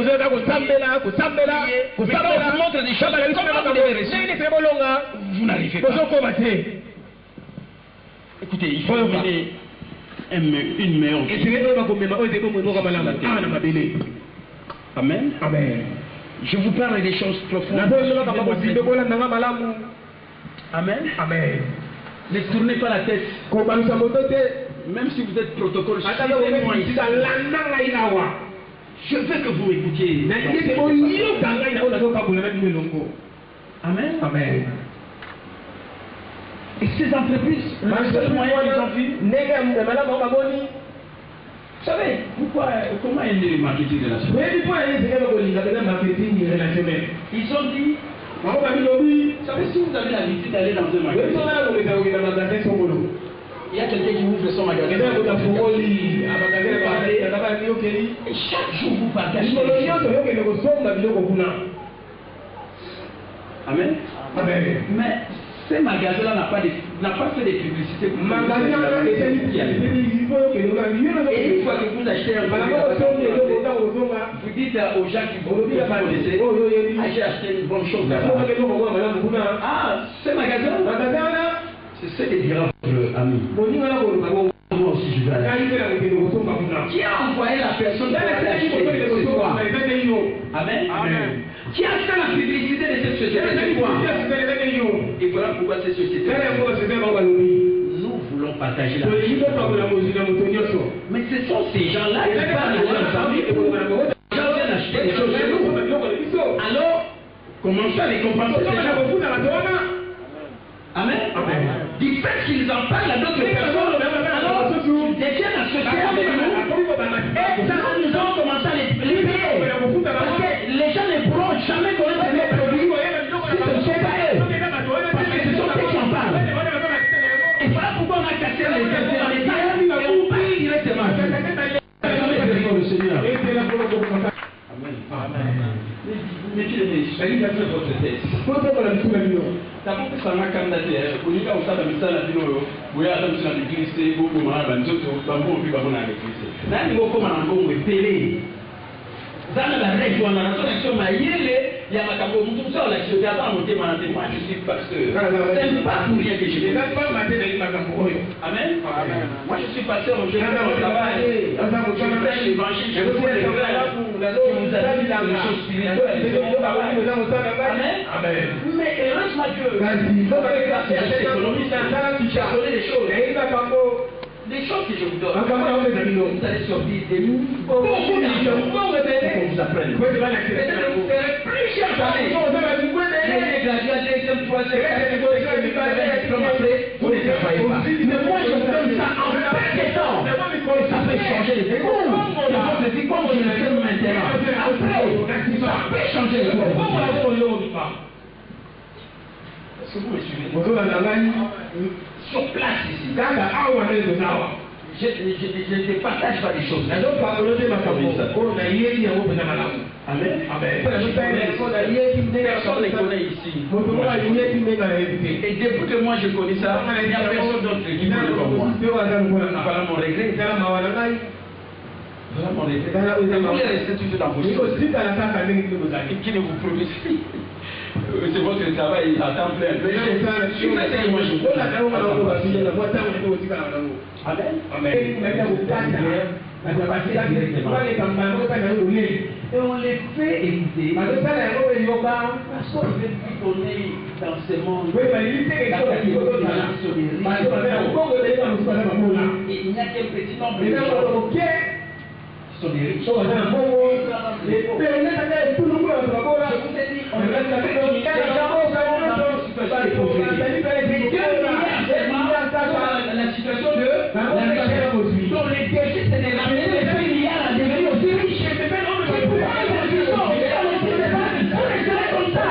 quand on vous montre des choses, comment vous devez rester, vous n'arrivez pas. Écoutez, il faut mener une meilleure vie. Amen. Amen. Je vous parle des choses profondes. Amen. Amen. Ne tournez pas la tête. Même si vous êtes protocole, je veux que vous m'écoutiez. Amen. Amen. Et ces entreprises, le seul moyen qu'ils ont vu, vous savez, comment est né le marketing relationnel? Ils ont dit, vous savez, si vous avez l'habitude d'aller dans un magasin, il y a quelqu'un qui ouvre son magasin. Et chaque jour, vous partagez. Amen. Amen. Mais ces magasins-là n'ont pas fait de publicité pour vous. Et une fois que vous achetez un produit, vous dites aux gens qui vous connaissez, j'ai acheté une bonne chose là-bas. Ah, ce magasin-là, c'est ce que dira votre ami. Moi aussi, je vais aller. Qui a envoyé la personne pour aller acheter ce soir? Amen. Amen. Qui a fait la publicité de cette société ce soir? Et voilà pourquoi cette société. Nous voulons partager la vie. Mais ce sont ces gens-là qui parlent de leurs amis. Les gens viennent acheter des choses chez nous. Alors, commencez à les compenser. Amen. Du fait qu'ils en parlent à d'autres personnes, alors ils deviennent associés avec nous. Et ça, nous allons commencer à les payer. Parce que les gens ne pourront jamais connaître nos produits si ce ne sont pas eux. Parce que ce sont eux qui en parlent. Et voilà pourquoi on a cassé les têtes dans les tailles et on prie directement. Le Seigneur. Amen. Mais tu es votre tête. D'abord, ça m'a candidaté. Au niveau où ça a mis ça, la vie, vous avez attendu à l'église, beaucoup de gens, bambou, puis bambou, à l'église. Là, il faut comment on peut payer. Dans la région, on a l'impression que il y a ma capo, tout ça, là, je vais attendre, moi, je suis pasteur. C'est pas pour rien que je fais. Amen. Moi, je suis pasteur, je fais mon travail. Je fais l'évangile, je fais les frères. Je vous ai dit les choses spirituelles. Amen. Mais heureusement que vous avez grâce à cette économie, j'ai donné des choses. Des choses que je vous donne. Vous allez sortir des beaucoup de gens pour vous apprendre. Plusieurs années. Les gradués, deuxième, troisième, vous ne travaillez pas. Mais moi, je vous donne ça en peu de temps. Ça peut changer les écoles. Je dis comme je le fais maintenant. Après, ça peut changer les écoles. Est-ce que vous me suivez? Sur place ici. Je ne partage pas des choses. Amen. Personne ne connaît ici. Et depuis que moi je connais ça, il n'y a personne d'autre qui connaît comme moi. Voilà mon regret. Voilà mon regret. Vous voulez rester toujours dans vos choses. Qui ne vous produisent plus. C'est votre travail à temps plein. Amen. Et on les fait écouter. Parce qu'on veut donner dans ce monde. Et il n'y a qu'un petit nombre de gens sont des riches. La situation de donc les déchets, c'est des ramener les 2 milliards à devenir aussi riches. C'est pourquoi ils sont comme ça.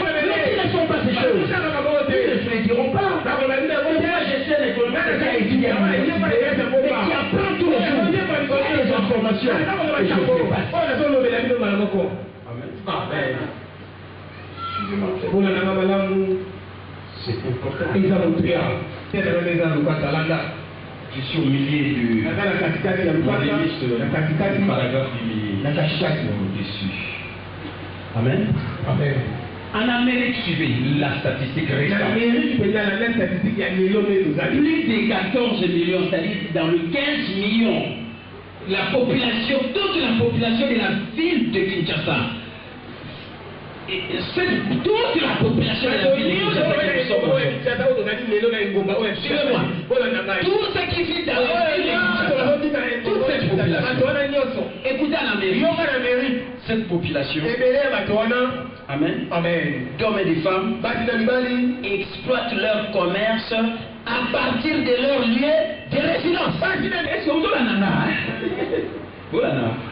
Mais qui ne sont pas ces choses? Ils ne le diront pas. Moi, je sais l'économie qui a étudié, mais qui apprend tous les jours des informations. Et je fais pas. C'est important. Je suis au milieu du paragraphe dessus. Amen. Amen. En Amérique, suivez la statistique récente. Plus de 14 millions, c'est-à-dire dans le 15 millions, la population, toute la population de la ville de Kinshasa. Et c'est toute la population de la ville de Kinshasa qui nous sommes aujourd'hui. Tout ce qui vit dans la ville de Kinshasa, toute cette population. Écoutez en Amérique, cette population, amen, d'hommes et de femmes, exploitent leur commerce à partir de leur lieu de résidence. Est-ce que vous avez un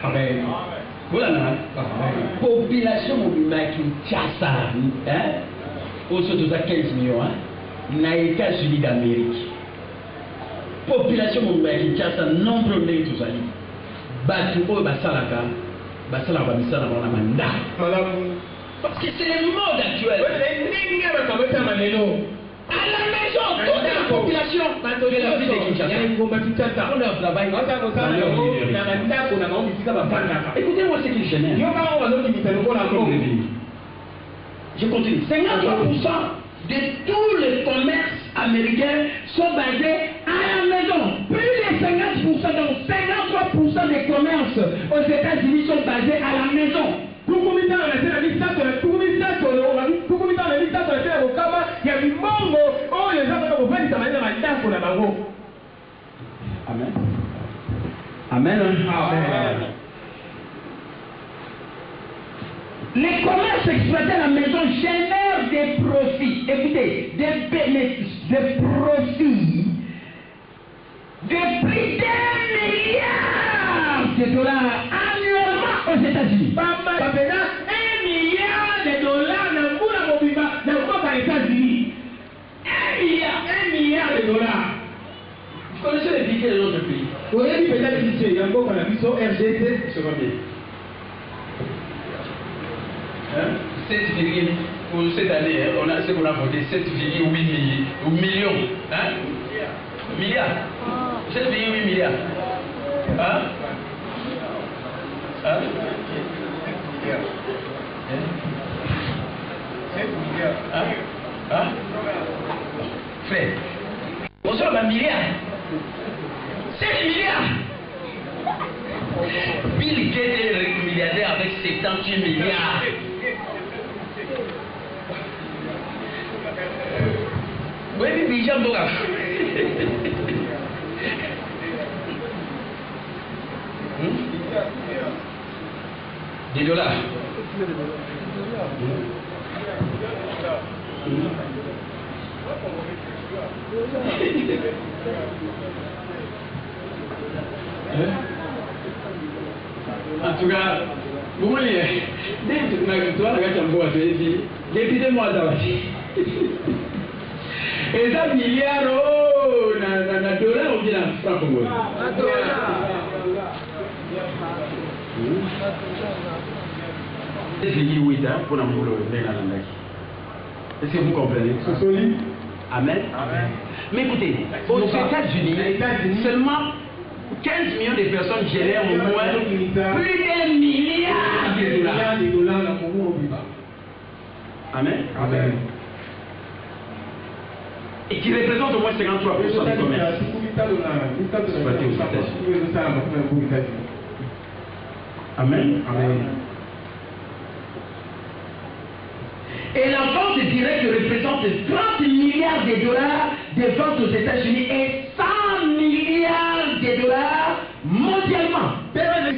amen? Voilà, population mobile Kinshasa, au-dessus de 15 millions, dans les États-Unis d'Amérique. Population mobile Kinshasa, nombre de tout ça. Batu o basalaka, basalaka misala na mandat. Parce que c'est le mode actuel. À la maison, toute la population de la ville de Kinshasa. On leur travaille. Écoutez-moi ce qui génère. Je continue. 53% de tous les commerces américains sont basés à la maison. Plus de 50%, donc 53% des commerces aux États-Unis sont basés à la maison. Amen. Amen. Amen. Les commerces exploités à la maison génèrent des profits. Écoutez, des bénéfices, des profits de plus d'1 milliard de dollars annuellement aux États-Unis. 1 milliard de dollars dans les États-Unis. 1 milliard de dollars. Vous connaissez les budgets de notre pays? Vous avez dit peut-être que c'est un peu comme la mission RGC. C'est combien? 7, pour cette année, on a ce qu'on a voté 7,8 millions. Hein? Milliards. 7,8 milliards. Hein? Hein? 7 milliards. Hein? Hein? Frère. On sort d'un milliard. 7 milliards. Bill Gates est milliardaire avec 78 milliards. Oui, mais j'aime beaucoup. Des dollars. En tout cas, vous voyez, dès que tu as depuis 2 mois, et ça, milliard, oh, na dollar ou bien na franc congolais? Pour est-ce que vous comprenez? Amen. Amen. Mais écoutez, aux États-Unis, seulement 15 millions de personnes génèrent au moins plus d'1 milliard de dollars. Amen. Amen. Et qui représente au moins 53% du commerce. Amen. Amen. Et la vente directe représente 30 milliards de dollars de ventes aux États-Unis et 100 milliards de dollars mondialement. C'est-à-dire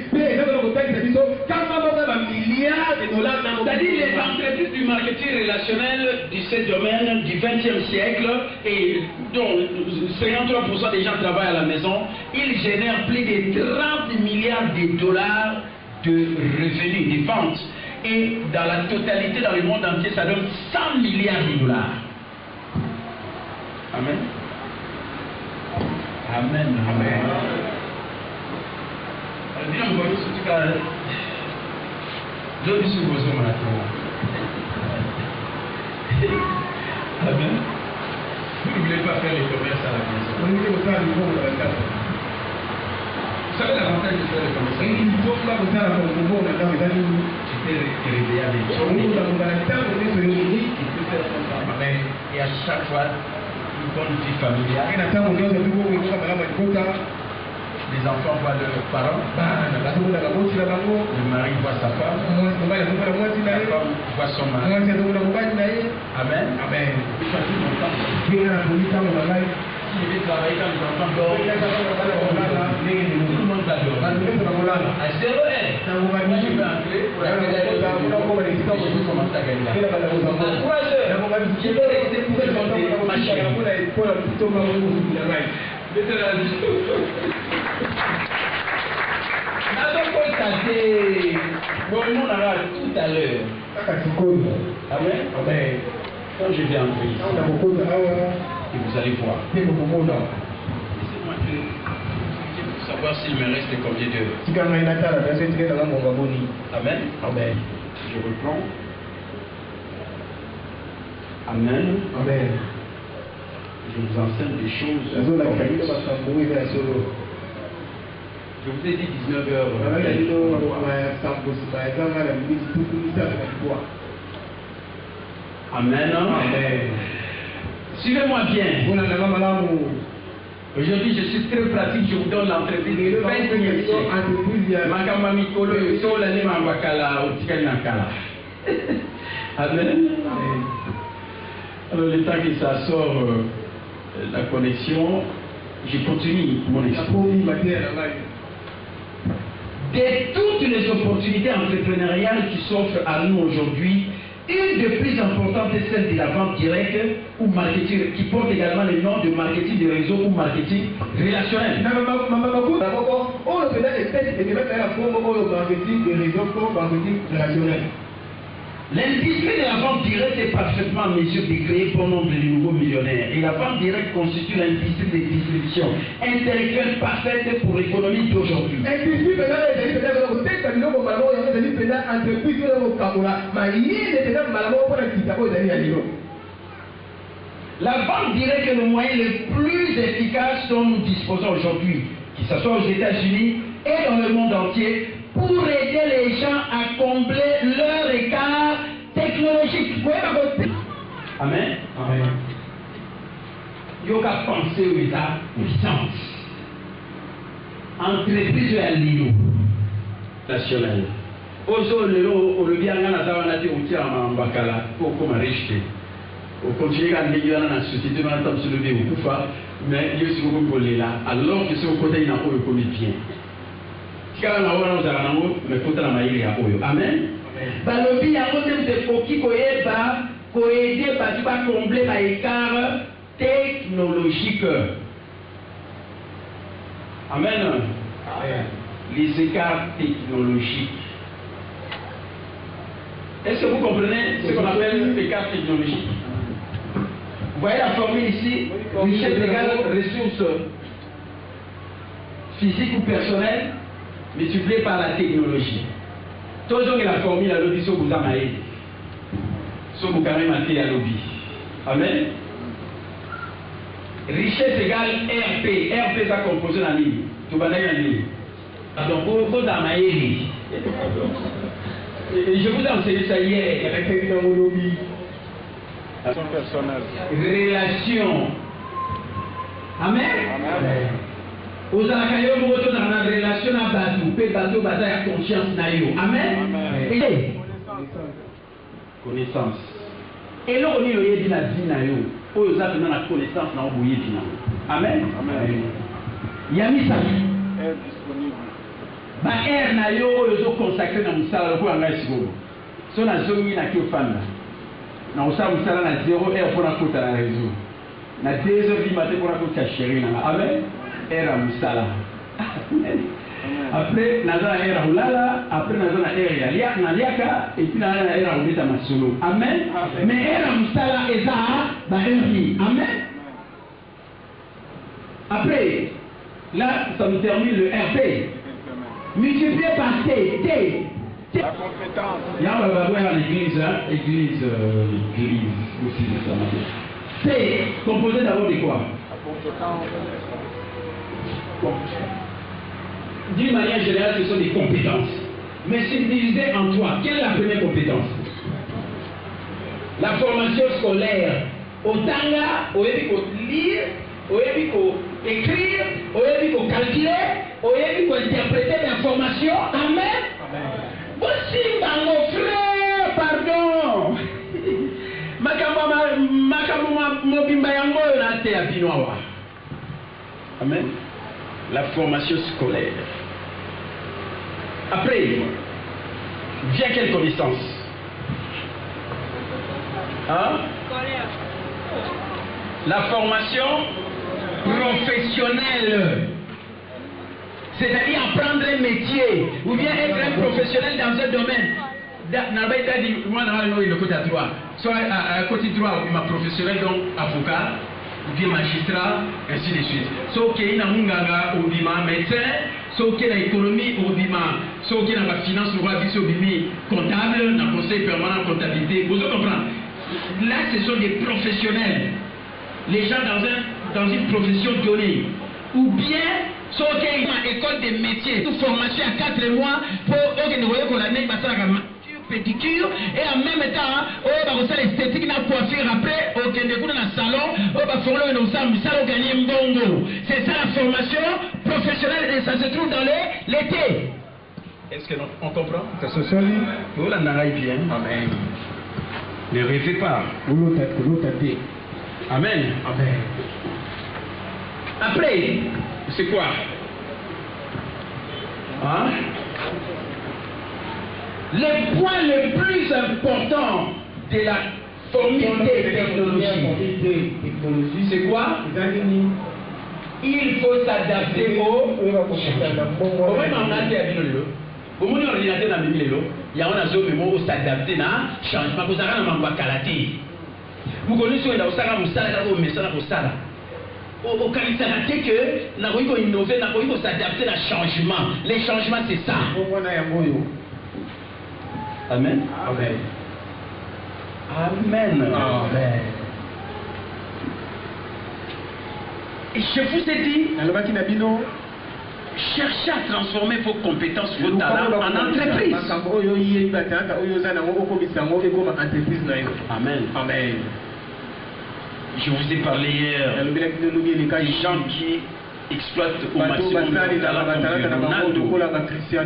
les entreprises du marketing relationnel du 7 domaine du 20e siècle et dont 53% des gens travaillent à la maison, ils génèrent plus de 30 milliards de dollars de revenus, de ventes. Et dans la totalité, dans le monde entier, ça donne 100 milliards de dollars. Amen. Amen. Amen. Amen. Vous ne voulez pas faire les commerces à la maison. Vous savez l'avantage de faire les commerces à la maison. Tu peux réveiller avec toi. Et à chaque fois, une bonne vie familiale. Les enfants voient leurs parents. Le mari voit sa femme. La femme voit son mari. Amen. Amen. Si je vais travailler quand les enfants dorment, tout le monde va dormir. À 0h, je vais entrer pour la je commence à gagner. À 3h, je vais rester pour remonter ma chérie. Tout à l'heure. Amen. Amen. Quand je vais entrer ici, et vous allez voir. Laissez-moi savoir s'il me reste combien d'heures. Amen. Amen. Je reprends. Amen. Amen. Je vous enseigne des choses. Je vous ai dit 19h. Amen. Amen. Suivez-moi bien. Aujourd'hui, je suis très pratique. Je vous donne l'entreprise du 20e siècle. Amen. Alors, le temps que ça sort la connexion, je continue mon exposé. De toutes les opportunités entrepreneuriales qui s'offrent à nous aujourd'hui, une des plus importantes est celle de la vente directe ou marketing, qui porte également le nom de marketing de réseau ou marketing relationnel. L'industrie de la vente directe est parfaitement en mesure de créer bon nombre de nouveaux millionnaires. Et la vente directe constitue l'industrie de distribution intellectuelle parfaite pour l'économie d'aujourd'hui. La vente directe est le moyen le plus efficace dont nous disposons aujourd'hui, que ce soit aux États-Unis et dans le monde entier, pour aider les gens à combler leur écart technologique. Amen. Amen. Il y a pensé aux états puissance. Entreprise à l'îlot national. Aujourd'hui, on le bien à la tavanate au tir en bacala pour comme rejeter. On continue à gagner dans la société, dans la table sur le bé ou pas, mais il y a aussi beaucoup de là. Alors que c'est au côté, il y a un peu de bien. Amen. Balobi yango te koki koyeba koyede batu ba combler ba écart technologique. Amen. Les écarts technologiques. Est-ce que vous comprenez ce qu'on appelle écart technologique? Vous voyez la formule ici, richesse égale ressources physiques ou personnelles multiplié par la technologie. Toujours la formule à l'objet, vous avez sur vous carrément à l'objet. Amen. Richesse égale RP. RP, ça composé la ligne. Tout va dans la ligne. Donc, vous avez et je vous ai enseigné ça hier. Relation. Amen. Amen. Aux Alakayo, nous retournons dans la relation à Batou, P. Batou, Bata, conscience Nayo. Amen. Et connaissance. Et là, on est le la vie Nayo. Aux autres, dans la connaissance, on a oublié Amen. Amen. Yamisa. Ba air na yo oyo consacré na musala ko anga sikobo. So na zongi na kiofanda. Na usala musala na 0 air pour na kota na réseau. Na 2 heures du matin pour na kota chérie na. Amen. Air musala. Après naza air hulala, après naza air ya lia na liaka et puis naza air uleta masolo. Amen. Mais air musala eza ba air. Amen. Après là ça nous termine le RP. Multiplié par T. La compétence. Il y a un église, hein? Église aussi, ça m'a dit. T, composé d'abord de quoi? La compétence. D'une manière générale, ce sont des compétences. Mais si je disais en toi, quelle est la première compétence? La formation scolaire. Au Tanga, au lire, au écrire, au calculer, au interpréter l'information. Amen. Voici mon frère, pardon. Amen. La formation scolaire. Après, vient quelle connaissance? Hein? La formation professionnelle. C'est-à-dire apprendre un métier ou bien être un professionnel dans un domaine. Moi, le côté droit. Soit à côté droit, il m'a professionnel, donc avocat, ou bien magistrat, ainsi de suite. Soit qu'il y a un médecin, soit qu'il y a l'économie, soit qu'il y a la finance, comptable, dans le conseil permanent comptabilité. Vous comprenez? Là, ce sont des professionnels. Les gens dans une profession donnée. Ou bien, soit qu'il y a une école de métiers, une formation à 4 mois pour organiser la manucure, pédicure, et en même temps, on va l'esthétique, la coiffure après, on va dans le salon, on va former nos salons, on va gagner un bongo. C'est ça la formation professionnelle et ça se trouve dans l'été. Est-ce que on comprend? Ça se solide. Vous l'en avez bien. Amen. Ne rêvez pas. Amen. Amen. Après, c'est quoi? Hein? Le point le plus important de la formule des technologies, c'est quoi? Il faut s'adapter au il y a un changement où s'adapter à changement. Vous avez un kalaté. Vous connaissez le Osaka Moussala ou Messala Moussala. Au Kalisanaté que n'a pas innover, n'a pas s'adapter à changement. Les changements, c'est ça. Amen. Amen. Amen. Amen. Et je vous ai dit, cherchez à transformer vos compétences, vos talents en entreprise. Amen. Amen. Je vous ai parlé hier des gens qui exploitent au maximum le talent comme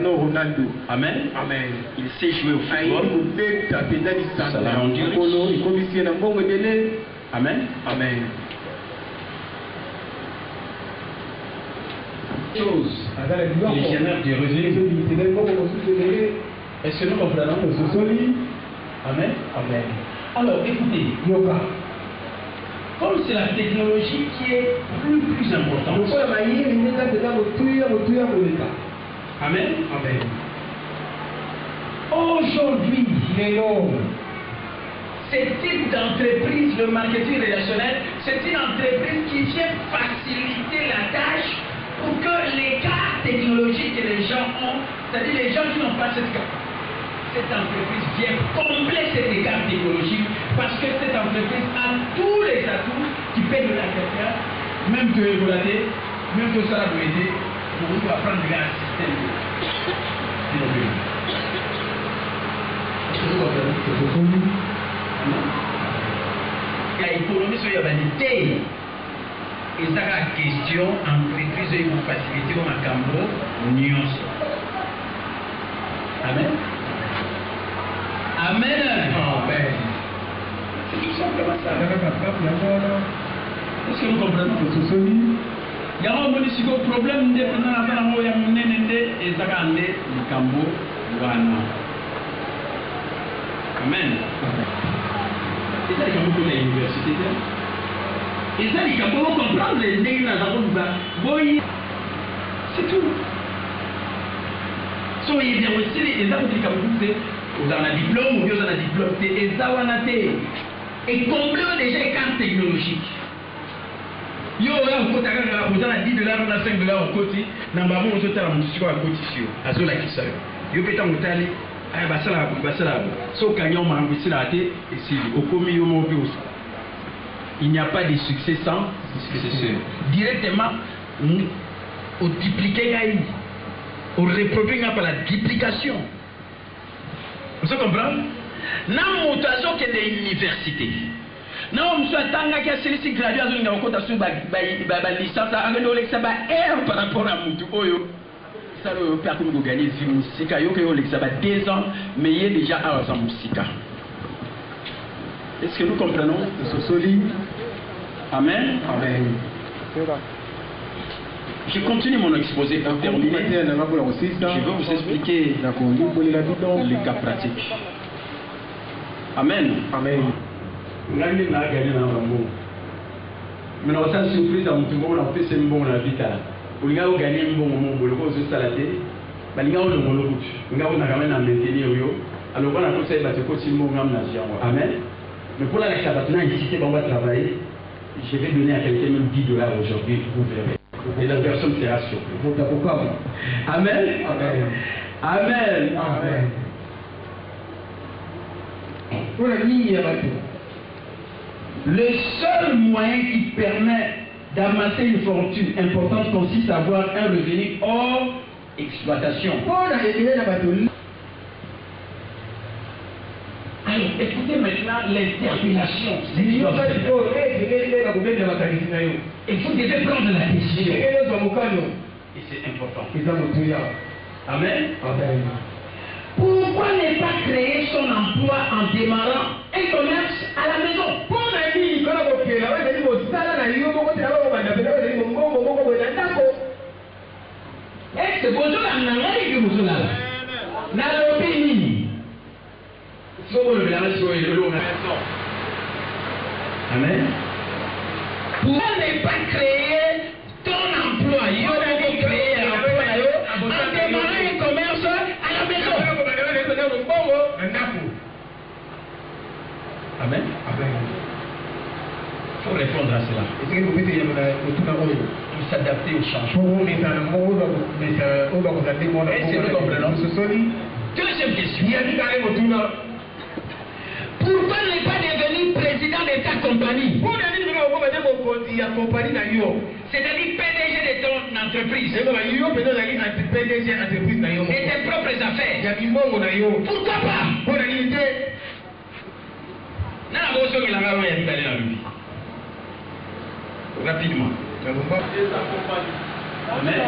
Ronaldo. Amen. Amen. Il sait jouer au football. Ça l'a rendu riche. Amen. Amen. Chose. Légionnaire du revenu. Est-ce que nous comprenons? Amen. Amen. Alors, écoutez, comme c'est la technologie qui est plus importante. Amen. Amen. Aujourd'hui, ce type d'entreprise, le marketing relationnel, c'est une entreprise qui vient faciliter la tâche pour que l'écart technologique que les gens ont, c'est-à-dire les gens qui n'ont pas cette entreprise vient combler cet écart technologique parce que cette entreprise a tous les atouts qui peuvent de l'entrepreneuriat, même que regulater, même que ça doit aider pour nous apprendre à assister. La économie sur la vanité. Et ça la question entreprise et vous faciliter au macambo nuance. Amen. Amen. Amen. C'est tout simplement ça. Est-ce que nous comprenons? yango moni siko problème nde président asala ngo ya munene nde ezaka nde likambo wana. Amen. Eza likambo mpona université te, eza likambo ocomprendre ndenge naza koluka boyi, c'est tout. So oyebi yango esili eza kuti likambo te ozala na diplôme obi oza na diplôme te, eza wana te. Ecomble déjà écart technologique. Yo oya okota kaka oza na 10 dollars na 5 dollars okoti na mbamo ozotala mosusu ya koti sio azolakisa yo yo mpe ntango otali aya basala so okangi yango makambo esilaka te esili okomi yo moko mpe osa. Il n'y a pas de succès sans successeur. Directement au dupliquer ngai au reproduire ngai par la duplication. Vous comprenez? Na moto azokende université na moto atangaki asilisi gradué azolinga kokota so balicence akende olekisa ba r par rapport à motu oyo sala oyo mpe akomi koganye vi mosika yo okeyi olekisa ba 2 ans mais ye déjà awa aza mosika. Est-ce que nous comprenons? Sosoli. Amen. Amen. Je continue mon exposé pour terminer. Je vais vous expliquer les cas pratiques. Amen. Amen. Ngani na gagné na mambo. Mais on s'est surprise à mon tour on a fait c'est bon la vita. On a gagné bon moment pour le cause de salade. Balinga on le molo. On a quand même à maintenir yo. Alors voilà comme ça il va te continuer mon ngam na jiamo. Amen. Mais pour la maintenant ici on va travailler. Je vais donner à quelqu'un même 10 dollars aujourd'hui vous verrez. Et la personne sera surprise. Amen. Amen. Amen. Amen. Le seul moyen qui permet d'amasser une fortune importante consiste à avoir un revenu hors exploitation. Alors, écoutez maintenant l'interpellation. Et vous devez prendre la décision. Et c'est important. Amen. Amen. Pourquoi ne pas créer son emploi en démarrant un commerce à la maison? Est-ce que vous Amen. Pourquoi ne pas créer ton emploi? Créer un emploi en démarrant un commerce à la maison. Amen. Amen. Il faut répondre à cela. Pour s'adapter au changement. Est-ce que nous comprenons? Deuxième question. Pourquoi ne pas devenir président de ta compagnie? C'est-à-dire PDG de ton entreprise. De tes propres affaires. Pourquoi pas? Rapidement. Amen.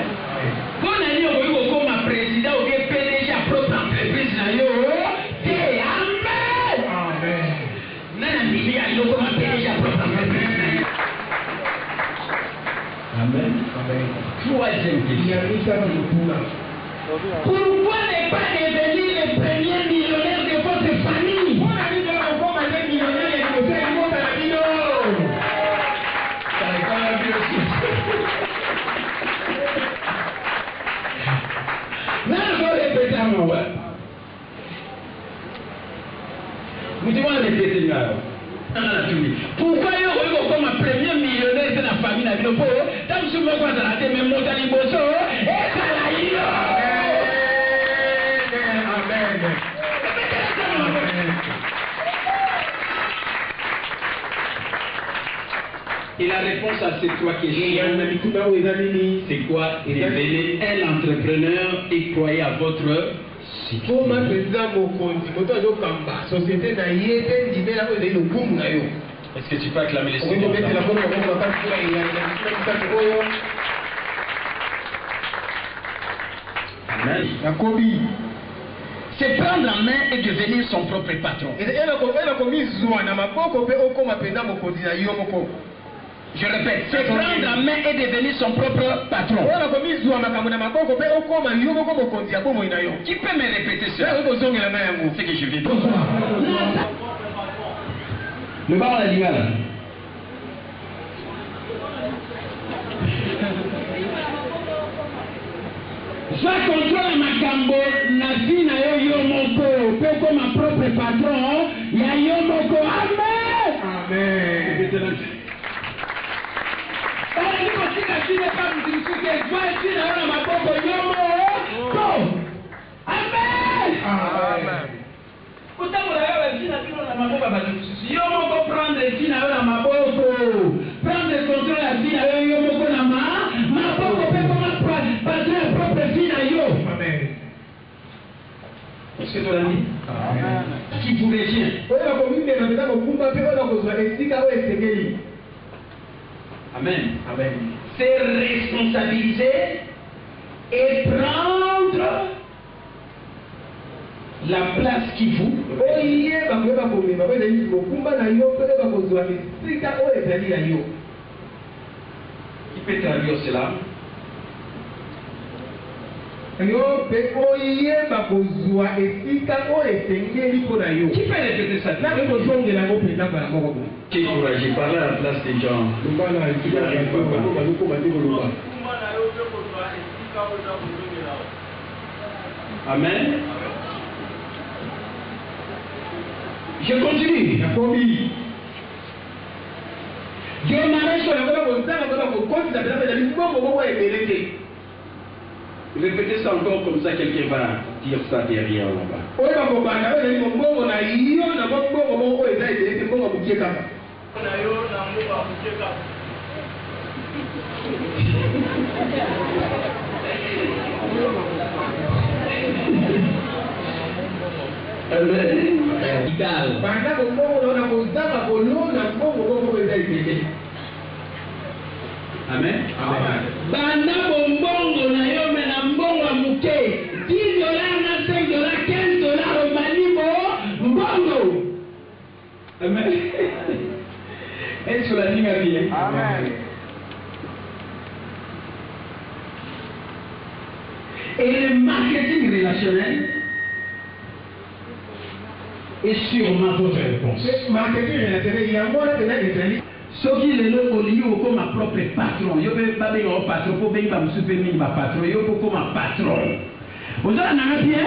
Quand on a dit comme président ou PDG à propre entreprise, Amen. Troisième question. Pourquoi ne pas devenir le premier millionnaire de votre famille? Vous devez répéter là. Pourquoi il y a comme un premier millionnaire de la famille à Globo? Tant que je me vois dans la tête, même mon taliboso, et ça l'a eu. Amen. Et la réponse à ces trois questions, c'est quoi? Devenez un entrepreneur et croyez à votre succès. Est-ce que tu peux acclamer les Seigneurs? Amen. C'est prendre en main et devenir son propre patron. Je répète, c'est prendre en main et devenir son propre patron. Qui peut me répéter cela? C'est que je vais dire. Le bar a dit là. Soit contrôle ma cambo, na vie na yo moko, peut comme ma propre patron, ya yo moko, amen. Amen. Est-ce que tu l'as dit? Qui pouvait dire? Amen. Amen. C'est responsabiliser et prendre la place qui vous. Qui peut traduire cela? Qui peut répéter ça? Qui pourra? J'ai parlé à la place des gens. Amen. Je continue. Répétez ça encore comme ça, quelqu'un va dire ça derrière là-bas. Amen. Banda bombongo na yo mena mbongo muke. 10 $, na 5 $, 15 $, au manibo mbongo. Amen. Est-ce que la ligne a bien? Amen. Et le marketing relationnel est sûrement votre réponse. Marketing relationnel, il y a moins de ce qui est le lieu comme ma propre patron. Je vais pas dire au patron, pour bien pas me soutenir ma patron. Je peux comme ma patron. Vous avez bien?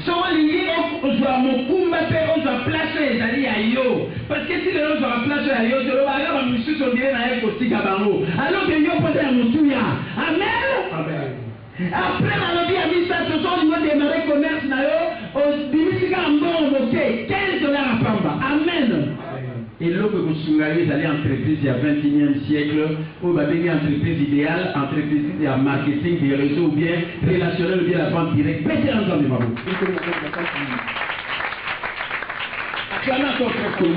Si on lit, on doit mon combattre, on doit placer les alliés à yo. Parce que si les gens doivent placer à yo, je dois aller à monsieur son bien à un côté Gabano. Alors que yo peut être mon touya. Amen. Après la lobby administration, on doit démarrer commerce na yo. On dit en bon moqué. 15 $ à Pamba. Amen. Et là, vous allez entreprise il y a 21e siècle, ou bien entreprise idéale, entreprise de marketing, des réseaux, ou bien relationnel, ou bien la vente directe. Mettez ensemble, ma vous. Acclamez encore très fort.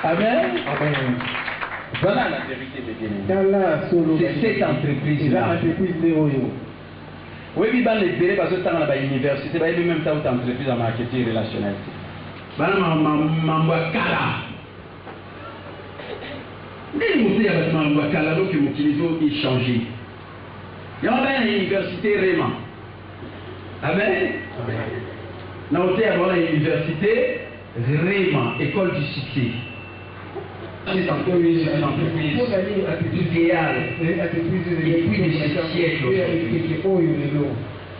Amen. Voilà la vérité de Dieu. C'est cette entreprise-là. Oui, mais dans les bérets, parce que tu as dans l'université, tu as même temps entreprise en marketing relationnel. Bana Mambwakala. Il y a des Mambwakala qui ont échangé. Il y a une université Réma. Amen. Dans l'université Réma, école du succès. C'est encore une entreprise idéale depuis des siècles.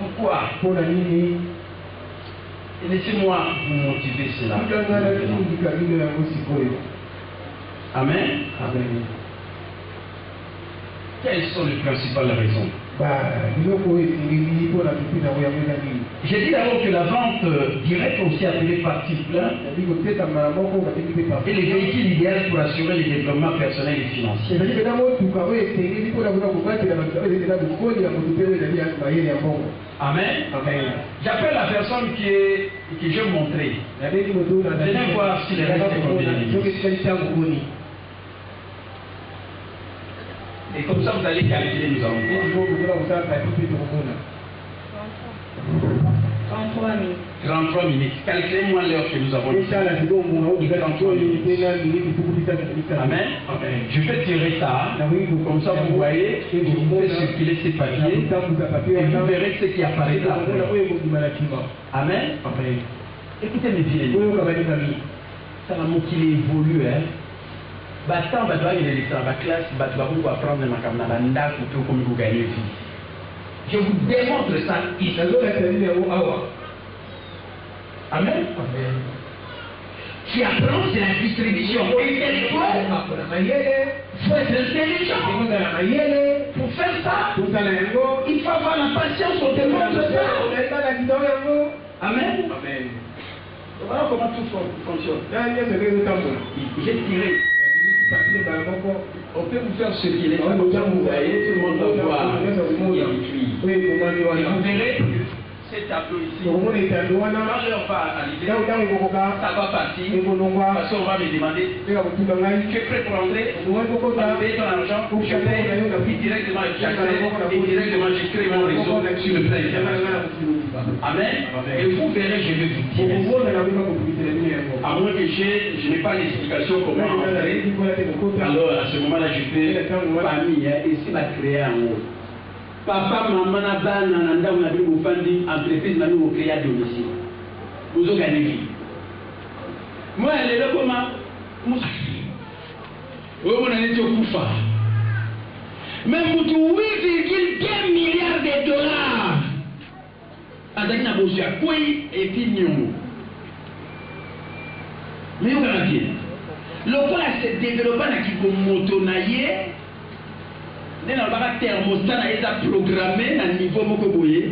Pourquoi? Laissez-moi vous motiver cela. Amen. Amen. Quelles sont les principales raisons? J'ai dit d'abord que la vente directe, aussi appelée partie plein, est le véhicule idéal pour assurer le développement personnel et financier. Amen. Amen. J'appelle la personne que je montrais. Venez voir si les restes sont bien. Et comme ça, vous allez calculer, nous allons voir. 33 minutes. 33 minutes. Calculez-moi l'heure que nous avons ici. Amen. Je vais tirer ça. Comme ça, vous voyez, je fais circuler ces papiers. Et vous verrez ce qui apparaîtra. Amen. Écoutez-moi bien. Ça va montrer qu'il évolue. Tant que la classe, vous va apprendre ma camarade pour comme vous gagnez vie. Je vous démontre ça ici. Amen. Qui apprend, c'est la distribution. Intellectuelle. Il faut être intelligent. Pour faire ça, il faut avoir la patience, on démontre ça. Amen. Voilà comment tout fonctionne. J'ai tiré. On peut vous faire ce qu'il est. Vous voyez, tout le monde va voir. Vous verrez ces tableaux ici. Quand l'heure va arriver, ça va partir. Parce qu'on va me demander, tu es prêt pour entrer? Payer ton argent, je paye, directement et directement j'écris mon réseau sur le plan international. Amen. Et vous verrez, je vais vous dire. À moins que je n'ai pas l'explication comment entrer, alors à ce moment-là, je fais famille et si ma créé en haut. Papa, maman, nanda, on a vu vous fandi, entreprise, nous avons créé à domicile. Vous avez gagné. Moi, elle est là comment? Oui, on a été au Koufa. Même pour 8,2 milliards de dollars. Avec la bourse à quoi et puis nous. Mais on va dire, le quoi s'est développé dans qui motonaye. Nous avons un thermostat qui est programmé à niveau mokoboye.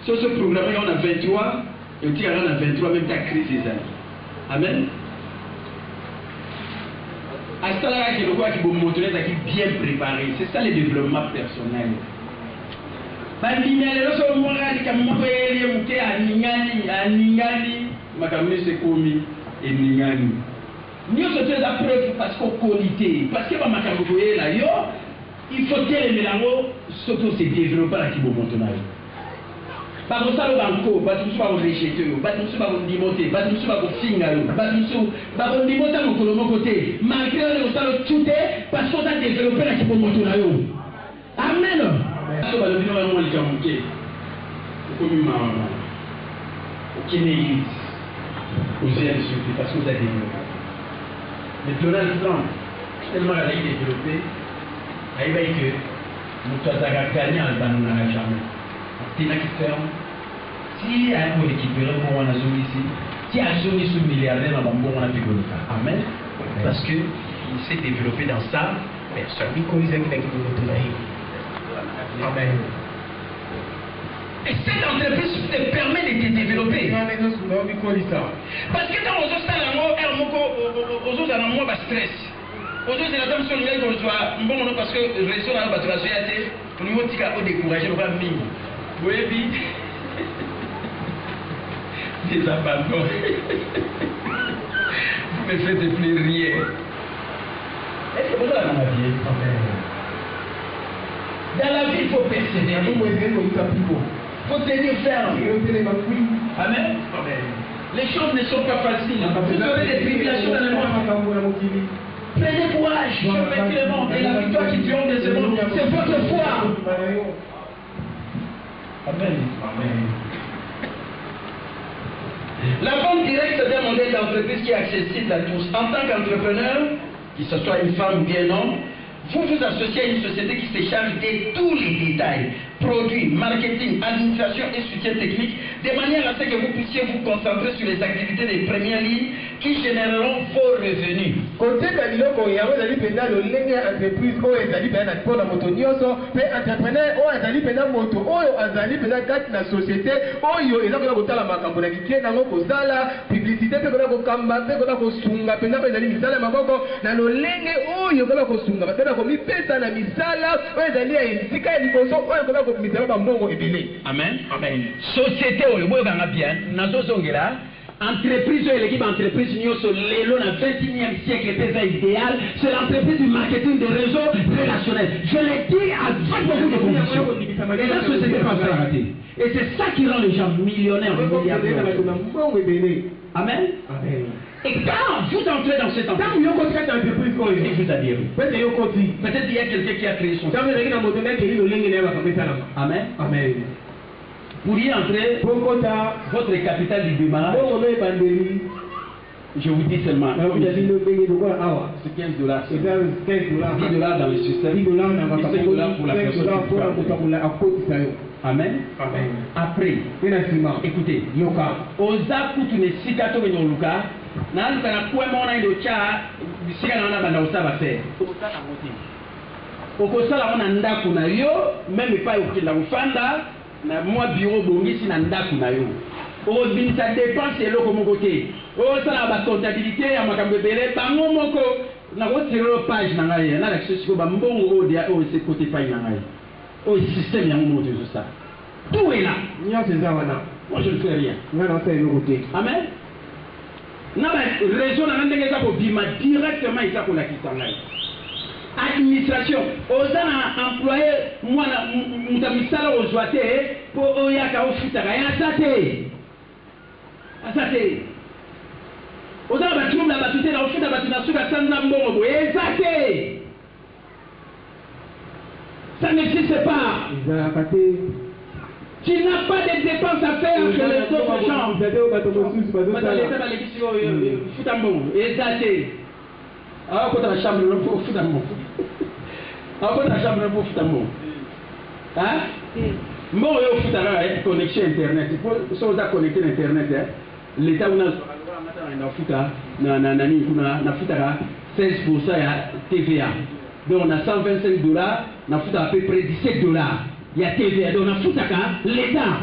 Sur ce programme, on a 23 et on a 23 même ta crise des années. Amen. À ce temps-là, il y a le quoi qui est bien préparé. C'est ça le développement personnel. Bandimele loso mwanga kamwe ele muke aningani makamune se komi eningani nyo so teza preuve parce qu'on qualité parce que ba makambo là yo il faut que les mélango surtout se développer la kibo montonayo ba ko salo banko ba tusu ba rejeter yo ba tusu ba ndimote ba tusu ba ko finga yo ba tusu ba ko ndimota mo kolomo côté malgré le salo tout parce qu'on a développé la kibo montonayo. Amen. So ba lobino ba mo likamuke comme maman qui n'est aux yeux surtout parce que vous avez développé. Mais Donald Trump tellement elle a développé il va que nous avons gagné en banana jamais. Tina qui ferme si a pour récupérer pour on a zone ici si a zone sous milliardaire dans bon on a pu gagner. Amen. Parce que il s'est développé dans sa personne. Il connaît qui va qui Amen. Et cette entreprise te permet de te développer. Parce que dans aux autres, on a stress. Aux autres, c'est la dame sur le qu'on soit bon parce que le réseau dans la batterie a été pour nous décourager, on va mine. Vous voyez vite des abandons. Vous me faites plus rire. Est-ce que vous avez la vie? Dans la vie, il faut persévérer. Il faut tenir ferme. Amen. Les choses ne sont pas faciles. Vous aurez des tribulations dans le monde. Prenez courage. Je vais le monde. Et la victoire qui triomphe de ce monde, c'est votre foi. Amen. La vente directe d'un modèle d'entreprise qui est accessible à tous. En tant qu'entrepreneur, qu'il ce soit une femme ou bien un homme, vous vous associez à une société qui se charge de tous les détails, produits, marketing, administration et soutien technique, de manière à ce que vous puissiez vous concentrer sur les activités de première ligne qui généreront vos revenus. Côté de l'îlot, il y a une entreprise qui est pour la moto, mais entrepreneur qui est moto, qui est la société, qui est la publicité, qui Amen. Amen. Société, bien, entreprise et l'équipe entreprise sur l'élo dans le 21e siècle était idéal, c'est l'entreprise du marketing des réseaux relationnels. Je l'ai dit avec beaucoup de conviction. Et la société pense à rater. Et c'est ça qui rend les gens millionnaires, milliardaires. Amen. Et quand vous entrez dans cette entreprise, je vous adhère. Peut-être qu'il y a quelqu'un qui a créé son. Amen. Amen. Pour y entrer, votre capital du démarrage, je vous dis seulement, c'est 15 $. C'est 10 $ dans le système, 5 $ pour la personne. Amen. Après, écoutez, Oza Kutune Sikato Luka, Naluka na Koué Mona Indocha, Sika na Banda Osa va faire. Okosala on anda kuna yo, même pas au kila ufanda, na moi bureau bongisi na ndaku na yo. O binta dépense elo comme côté. O sala ba comptabilité ya makambo belé bango moko na ko tiro page na ngai na la kisiko ba mbongo o dia o se côté page na ngai. O système ya mo de ça. Tout est là. Moi je ne fais rien. Amen. Na ba réseau na ndenge ka ko bima directement isa ko la kitangai. Administration, osana employé moi na mutamisala ozwate po oyaka ofutaka ya sate. Asate. Osana batumba batute na ofuta batina suka sanza mbongo bo ezate. Ça n'existe pas. Tu n'as pas de dépenses à faire que les autres gens. Exacté. Alors, quand la chambre, on peut foutre un mot. Alors, quand la chambre, on peut foutre un mot. Hein? Bon, il faut faire connexion Internet. Il faut se connecter à Internet. L'État, on a 16% à TVA. Donc, on a 125 $, on a foutu à peu près 17 $. Il y a TVA, donc on a foutu à l'État.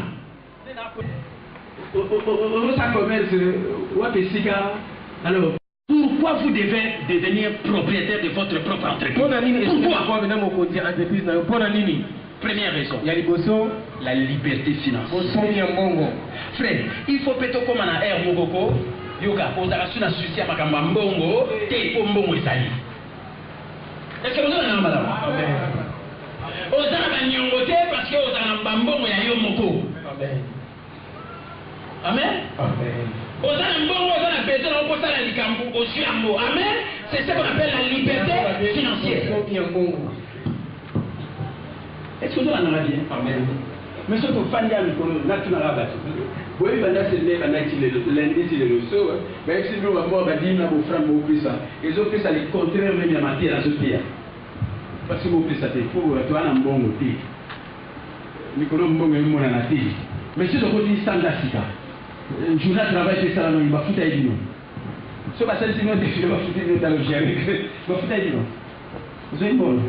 Alors, pourquoi vous devez devenir propriétaire de votre propre entreprise? Pourquoi? Première raison, la liberté financière. Frère, il faut peut-être comme un air mogoko, yoga, on a reçu un souci à Makamba Mbongo, t'es pour Mbongo Isali. Est-ce que vous avez un madame? On a un nyongote parce que on a un Mbongo ya Yomoko. Amen. On a un Mbongo, on a besoin de reposer la Likambu au Suambo. Amen. C'est ce qu'on appelle la liberté financière. Est-ce que vous en avez bien? Amen. Mais ce que vous faites, c'est naturellement battu. Oui, c'est lundi, le saut. Mais si nous avons dit que ça, ils ont fait ça le contraire même la matière à ce pays. Parce que vous faites ça, il faut toi un bon côté. Nous connaissons bon moment à la télé. Mais si vous avez standard, un journal travail, c'est ça, il va foutre à dire. Ce que c'est sinon, il va foutre dans le gérer. Il va foutre à dire. Vous avez une bonne.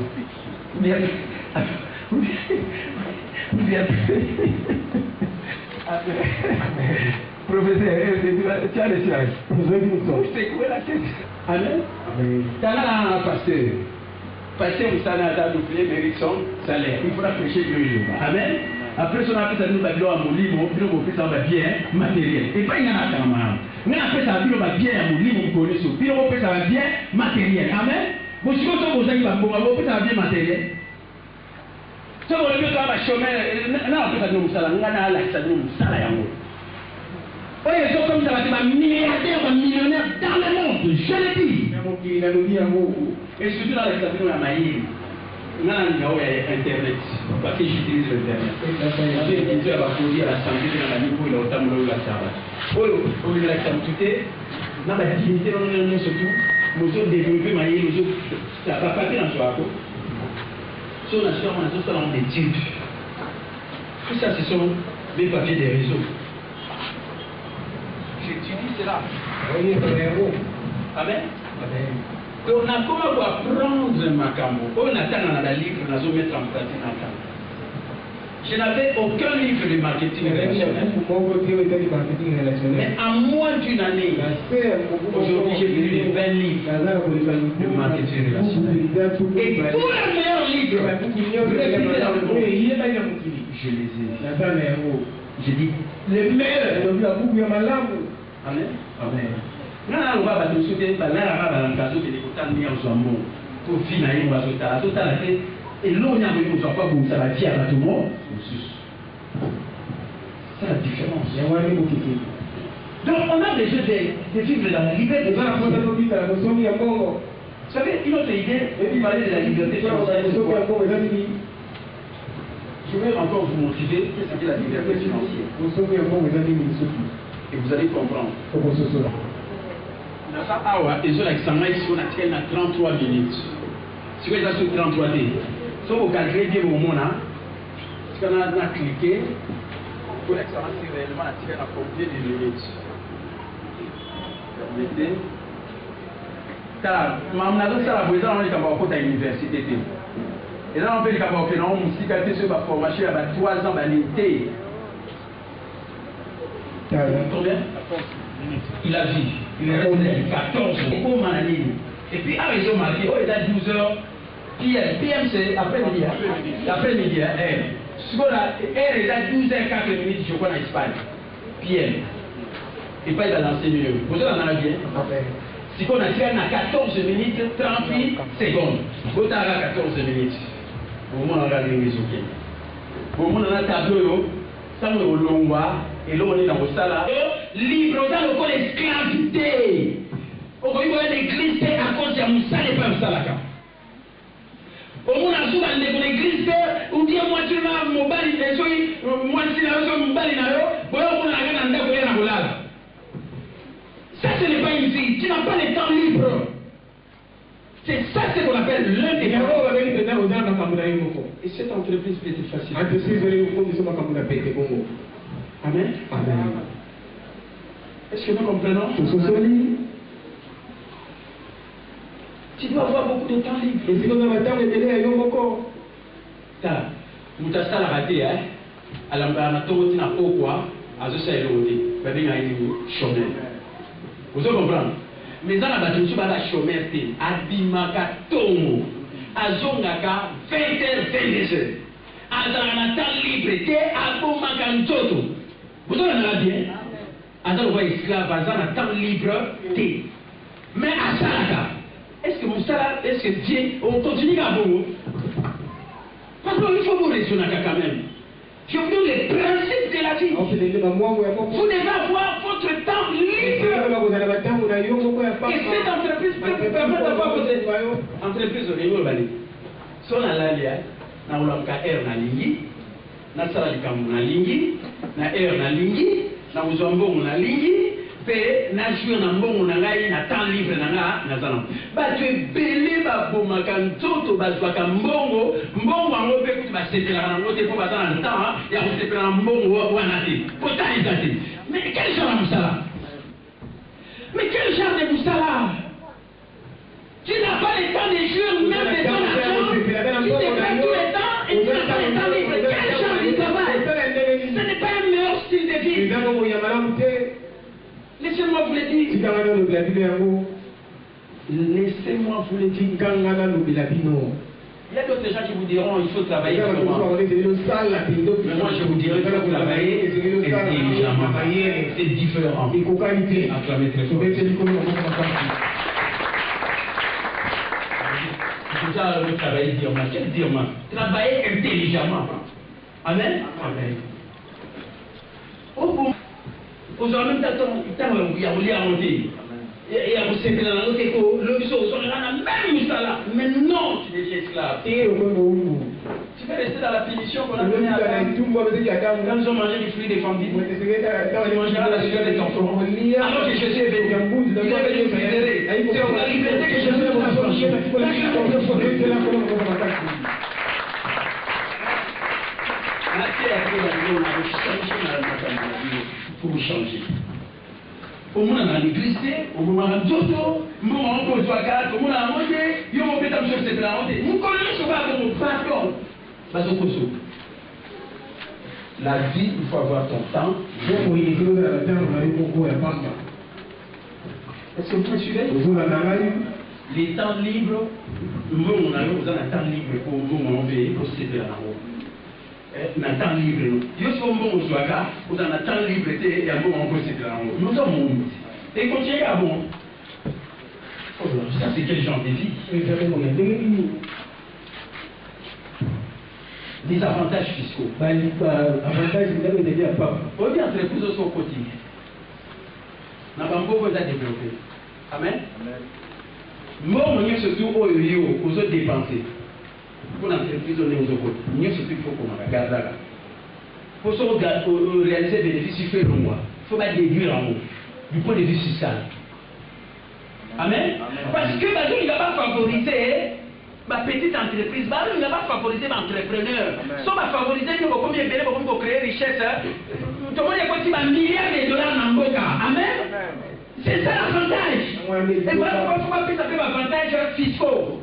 Professeur, tu as les sièges. C'est quoi la tête? Amen. Tu as là un pasteur. Pasteur, vous savez, à doubler Mériton, salaire. Il faudra prêcher le jour. Amen. Après, on a fait ça, nous allons à mon livre, on fait ça, bien matériel. Et pas il y en a quand même. On a fait ça, on va bien à mon livre, on connaît ça. Puis on fait ça, bien matériel. Amen. Vous savez, vous avez fait ça, bien matériel. Si vous voulez que vous avez un chemin, on peut faire un salaire, on a la salaire. Oui, ils sont comme ça, des milliardaires, des millionnaires dans le monde, je le dis. Et surtout dans les États-Unis, la maïe, on a Internet, parce que j'utilise l'Internet. J'ai à la santé, dans la vie, pour le temps où la travail. Pour le l'activité, dans la dignité, on a surtout, nous avons développé maïe, nous avons, ça va pas bien en soi. Sur la science, on a tous dans des types. Tout ça, ce sont les papiers des réseaux. J'étudie cela. Amen. Donc, on a comment apprendre ma cambo. On attend dans la livre, on a mettre en pratique dans la cambo. Je n'avais aucun livre de marketing relationnel. Mais en moins d'une année, aujourd'hui j'ai lu les 20 livres de marketing relationnel. Et tous les meilleurs livres, je les ai. J'ai dit, les meilleurs. Amen. Amen. Nous allons voir la société, la cadeau de l'écoutant mis en son mot. Pour finir, on va tout à la tête. Et l'eau, on a vu, on pas pour ça va dire à tout le monde. C'est la différence. Donc, on a besoin de vivre dans la liberté. Vous savez, une autre idée, il parlait de la liberté financière. Je vais encore vous motiver qu'est-ce qu'est la liberté financière. Et vous allez comprendre. Ils ont l'examen ici, on a 33 minutes. Si vous êtes sur 33 minutes, si vous calculez bien au monde, si on a cliqué, pour l'examen, c'est réellement attiré à combien de minutes. Permettez. Car, je vais vous dire à l'université. Et là, on peut dire que on a sur la formation, il y a 3 ans d'analité. Combien? Il a vu. Il est resté 14 ans. Et puis, à raison marqué, il a 12 heures. PM, c'est après-midi. Après-midi, R. R est à 12h04 minutes, je crois, en Espagne. PM. Et pas il a lancé mieux. Vous avez en bien? Si on a tiré à 14 minutes, 38 secondes. Vous avez 14 minutes. Au moins, on a les réseaux. Au moins, on a un tableau. Ça, on est au long et là, on est dans le salaire. Libre dans le code d'esclavité. On va voir l'église à cause de Moussa et pas Moussa. Au moins, on a l'église, on dit moi, tu m'as mon bali, moi, tu n'as mon bali, on a ça, ce n'est pas une vie. Tu n'as pas le temps libre. C'est ça ce qu'on appelle l'indépendance. Et cette entreprise peut être facile. Amen. Amen. Est-ce que nous comprenons? Tu dois avoir beaucoup de temps libre. Et si nous avons le temps de délai, il y a beaucoup. Ça, nous avons ça la raté, hein. Alors, on a tout le temps pourquoi, à ce c'est l'autre. Ben, il y a une chômeur. Vous comprenez? Mais dans la bâtiment, tu vas la chômeur, Abimaka Tomo, Azongaka, 20h, 22h. Azana temps libre, Abomaka Ntoto. Vous avez bien? Azana va esclave, Azana temps libre, mais à Salaka, est-ce que Moussala, est-ce que Dieu, on continue à vous? Parce qu'il faut vous raisonner quand même. Je vous donne les principes de la vie. Vous devez avoir votre temps libre. Et cette entreprise peut vous permettre d'avoir votre entreprise au niveau de si on a l'alia, na ulamka air na lingi, na sala likamu na lingi, na air na lingi, na uzambongo na lingi, pe na jouer na mbongo na ngai na temps libre na nga na zana. Ba tu ebele ba bomaka ntoto ba zwaka mbongo, mbongo ango pe kuti ba sepela na ngote po ba zana temps ya ko sepela na mbongo wana te. Potaliza te. Mais quel genre de moussala? Mais quel genre de moussala? Tu n'as pas le temps de jouer même de ton argent. Tu te fais tout le temps et tu n'as pas le temps libre. Quel genre de travail? Ce n'est pas un meilleur style de vie. Laissez-moi vous le dire. Laissez-moi vous le dire. Il y a d'autres gens qui vous diront il faut travailler durement. Mais moi je vous dirai qu'il faut travailler intelligemment. C'est différent. Acclamez très fort. Vous allez travailler durement. Quel durement? Travailler intelligemment. Amen. Amen. Aux hommes, il y a vous savez dans l'autre écho, le biseau, on a même ça. Mais non, tu deviens esclave. Tu peux rester dans la punition qu'on a donnée à Adam. Quand ils ont mangé du fruit des femmes vides, ils mangeront la sueur des enfants. Alors que Jésus est venu, il est venu nous libérer. C'est pour la liberté que Jésus nous a franchi. La terre pour vous changer. Au moins dans l'église, au moins dans Zoto, au moins dans Zoakat, au moins dans la montée, il y a un peu de choses qui se présentent. Nous connaissons pas comme pardon. La vie, il faut avoir ton temps. Est-ce que vous me suivez? Les temps libres, nous avons un temps libre pour nous enlever, pour se séparer en haut. na temps libre yo so mbongo zwaka vous en temps libre te ya mbongo ko c'est nous sommes et continuez à bon oh ça c'est quel genre de vie des avantages fiscaux avantage ndako de dire pas on dit entreprise au son côté na bamboko za développer amen mbongo nyo surtout oyo yo ozo dépenser pour l'entreprise on est aux côtés nyo surtout il faut qu'on regarde pour se réaliser bénéfice il faut le mois faut pas déduire en haut du point de vue fiscal amen parce que bazou il va pas favoriser ma petite entreprise bazou il va pas favoriser ma entrepreneur so va favoriser que beaucoup bien belé beaucoup créer richesse tout le monde est comme un milliard de dollars dans mboka amen c'est ça l'avantage et voilà pourquoi faut pas appeler avantage fiscaux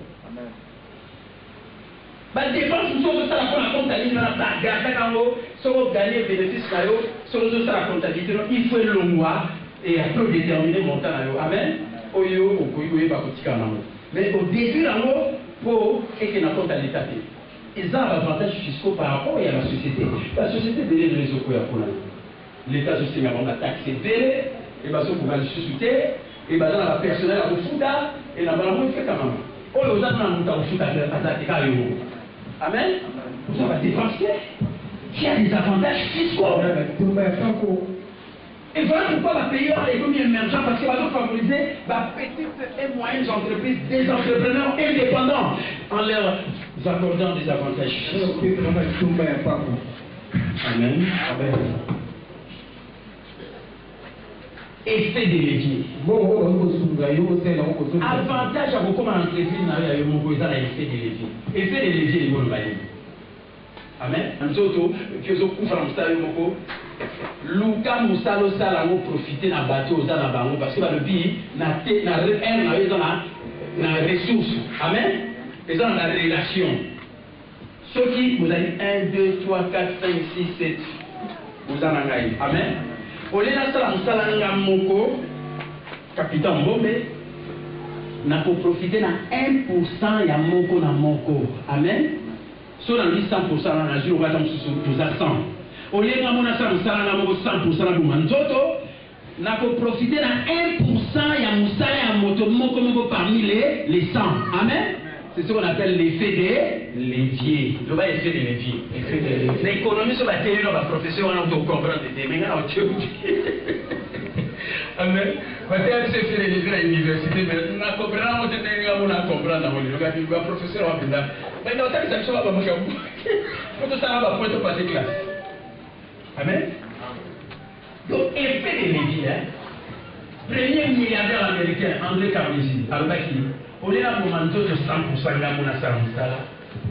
bah dépense nous sommes ça la comptabilité na garder quand vous so gagner bénéfice na yo so ça la comptabilité il faut le mois et après déterminer montant na yo amen oyo okoyo ba kotika na mo mais au début là pour et que na comptabilité ils ont avantage fiscaux par rapport à la société de les okoya pour l'état social a la taxe délai et bah so pour la société et bah dans la personnel à futa et na bala mo fait quand même oyo za na muta futa azaki kayo amen vous avez dépenser qui a des avantages fiscaux et voilà pourquoi la pays l'économie émergente parce que va favoriser la petite et moyenne entreprise des entrepreneurs indépendants en leur accordant des avantages fiscaux amen effet de levier avantage à beaucoup d'entreprises n'a eu mon voisin effet de levier est bon bali amen nzoto kiozo kufra mstari moko luka musalo sala ngo profiter na bateau za na bango parce que ba le bi na te na un na eza na ressources amen eza na relation ceux qui vous avez 1 2 3 4 5 6 7 vous en avez amen olela sala musala nga moko capitaine Mbombe na ko profiter na 1% ya moko na moko amen so na 100% na jour va tam susu tous à 100 olela mona sala musala nga moko 100% na buma nzoto na ko profiter na 1% ya musala ya moto moko parmi les 100 amen c'est ce qu'on appelle l'effet de levier. Le bas effet de levier. L'économie sur la télé, on va professeur, on va comprendre des mais on amen. Peut-être c'est fait les leviers à l'université, mais on a compris, on a compris, on a professeur, on a compris. Mais dans ta vie, ça va pas marcher. Quand ça va pas passer classe. Amen. Donc, effet de levier, premier milliardaire américain, André Carnegie, à l'Obaki. On est là pour manger 100% de la monnaie.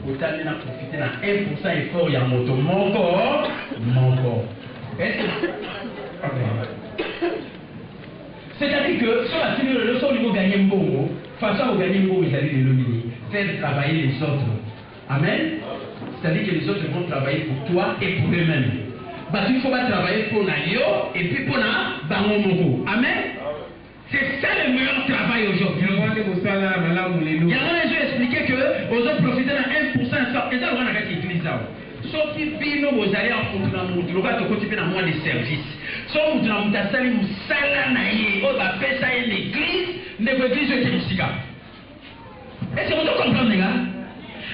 Autant de profiter de 1% effort, il y a moto. Mon corps. Est-ce que. C'est-à-dire que sur la finir le sol, il faut gagner un bon. Façon à gagner un bon, il s'agit de l'omini. Faire travailler les autres. Amen. C'est-à-dire que les autres vont travailler pour toi et pour eux-mêmes. Parce qu'il faut pas travailler pour Nayo et puis pour na Bango. Amen. C'est ça le meilleur travail aujourd'hui. Il y a je expliqué que vous avez profité de 1%, et ça, on a utilisé ça. Sauf que vous allez en compte dans le monde, vous avez moins de services. Sauf que vous avez un salarié, vous avez fait ça à l'église, l'église est musique. Est-ce que vous comprenez, les gars?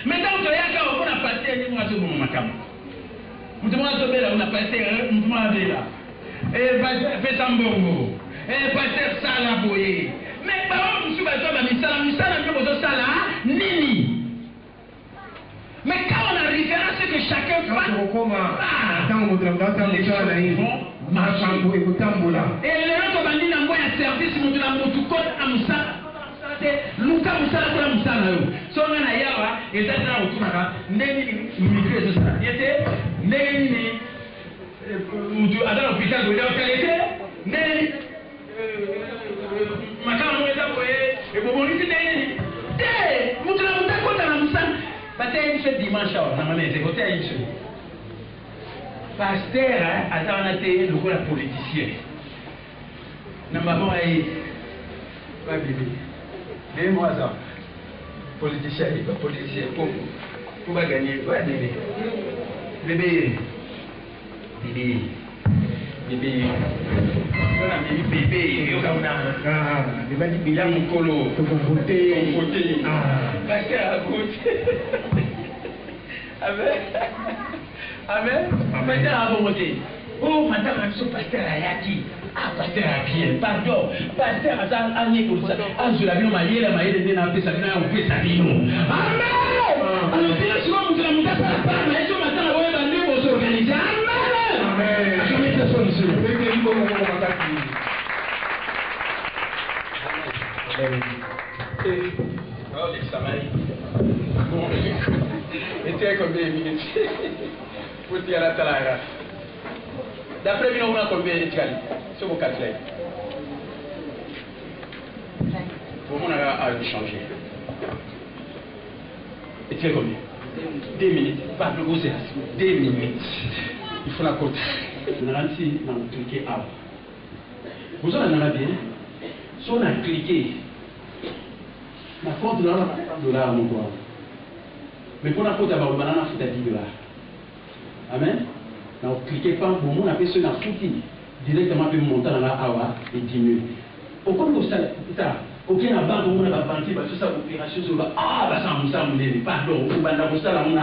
Maintenant, vous avez un passé, vous avez un macam. Vous avez un passé, vous avez là. Et vous faites un bon. Et pasteur Sala Boye. Mais par exemple, Misala, Nini. Mais quand on a référence que chacun fasse. Et les autres bandits n'ont pas un service, nous avons tout compte à Moussa. Luka Moussa, la Moussa. Si on a yawa, et ça, on a autour de Nini, micro, et ça. Il était Nini, à l'hôpital, vous avez Nini. Makama mweza koye ebobonisi nini mutuna mutakota na musana bateye ce dimanche na maneze kote yiso pasteur atana te lokola politicien na maman ay ba bébé moi ça politicien pour gagner ouais bébé Bébé. Bébé. Bébé. On a mis bébé. Il y a mon colo. Voter. Pasteur a voté. Amen. Amen. Pasteur a voté. Oh, madame, je suis pasteur à Yaki. Ah, pasteur à bien. Pardon. Pasteur à Agné comme ça. Ah, je l'ai vu, maïe, n'a pas ça, n'a pas ça. Amen. Alors, bien sûr, vous allez me faire la part, mais je m'attends à voir un livre pour s'organiser. Amen. Amen. Je mets ça sur le sujet. Oh, l'examen. Bon, et tu es combien de minutes? Pour tirer la talaga. D'après lui, on a combien de minutes? C'est vos quatre lettres. Pour moi, on a changé. Et tu es combien? 2 minutes. Pas de gros, c'est 2 minutes. Il faut la côte. On a ici, on a cliqué out. Vous en avez bien? Si on a cliqué, la compte de $100 mon doigt. Mais pour la compte d'avoir le banana, il faut $10. Amen. Donc, cliquez pas pour moi, on a fait ce foutu. Directement, puis monter dans la awa et diminuer. Au compte de ça, aucun banque, on a pas banquier, parce que ça, opération, ça va. Ah, bah ça, pardon, on va dans ça, on a,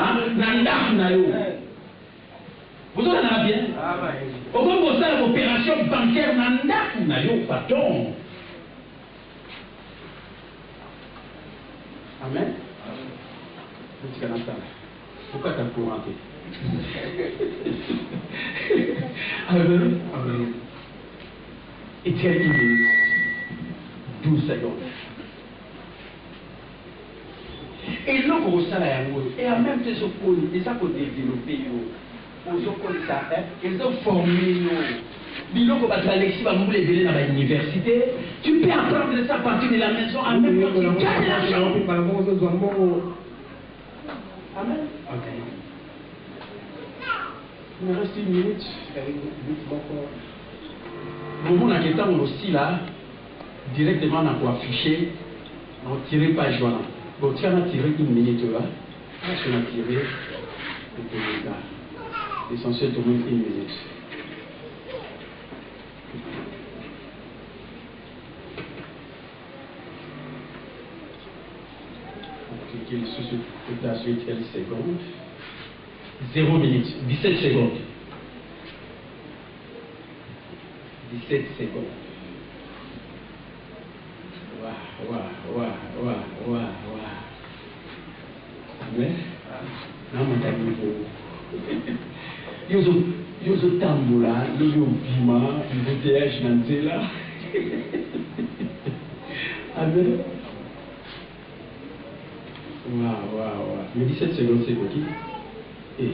vous en avez bien? Au compte de ça, l'opération bancaire, on a, pardon. Amen. Pourquoi tu as couranté? Amen. Et tu as 12 secondes. Et là, vous savez, et en même temps, ils ont développé, ils ont formé. Biloko Batalexi va nous lever dans l'université. Tu peux apprendre ça à partir de la maison en même temps que tu gagnes l'argent. Amen. Ok. Il me reste 1 minute. Bon, on a quelqu'un aussi là, directement on a pour afficher, on tirer page voilà. Bon, tu as tiré 1 minute là. On a tiré l'essentiel de moins 1 minute. Cliquez sur la suite L secondes. 0 minutes, 17 secondes. 17 secondes. Waouh. Mais, non, Yozo Tamboula, Yozo Bima, embouteillage Nanzela. Amen. Waouh. Mais 17 secondes, c'est quoi qui? Et.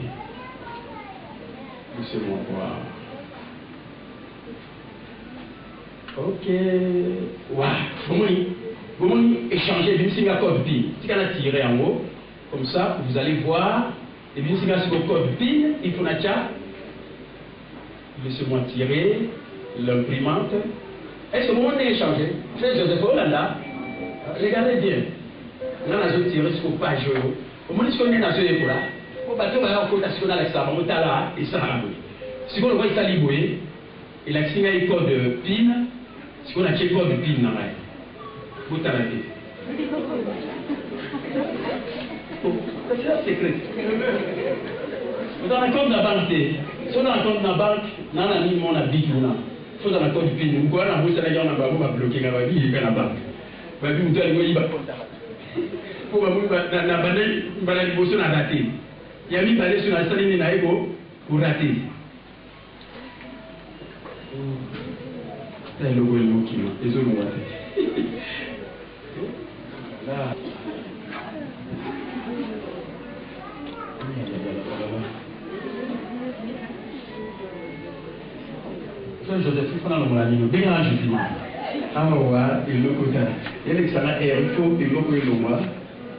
Laissez-moi voir. Ok. Waouh. Comment échanger bien si code PIN? Si on a tiré en haut, comme ça, vous allez voir. Et bien si on a code PIN, il faut déjà. Laissez-moi tirer l'imprimante. Est-ce que mon est échangé? C'est Joseph Hollanda. Regardez bien. Là, on a tiré sur page. Au moins, on est dans ce là. On va faire un côté national avec ça. On va là et ça. Si on voit ça liboué, il a signé un code PIN. Si on a un code PIN, dans la vous t'arrêtez. C'est un secret. Vous avez un compte dans la banque. Si on a un compte dans la banque, on a mis mon habit. Il faut dans le compte PIN. Nous avons un bloqué dans la vie, il est dans la banque. Vous avez vu, vous avez vu, pour la liboso na raté. Il y a mis balai sur la salle na ego pour rater. C'est le gouvernement qui m'a. Désolé, moi. Là. Joseph, il faut dans le monde. Bien, je dis. Ah, ouais, et le côté. Il y a l'examen il faut et le mois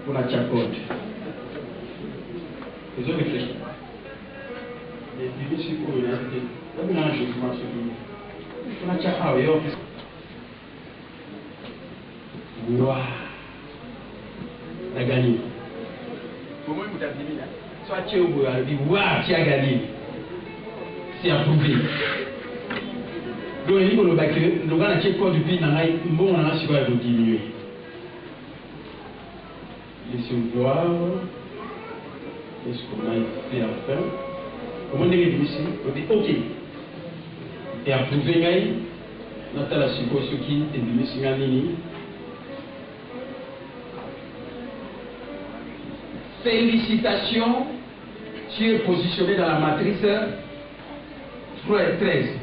pour la chacote. Vous avez réfléchi. Les difficiles pour l'université. Là, maintenant, je commence à dire. Pour la chacote, waouh! La gagné. Comment vous avez dit là? soit tu as gagné. C'est approuvé. Donc, il faut le bac, le gars qui est quoi depuis, on a diminué. Laissez voir. Est-ce qu'on a fait la fin? Comment on est ici? On dit OK. Et approuvé, Nathalie Sikosuki et Dimitri Nganini. Félicitations, tu es positionné dans la matrice 13.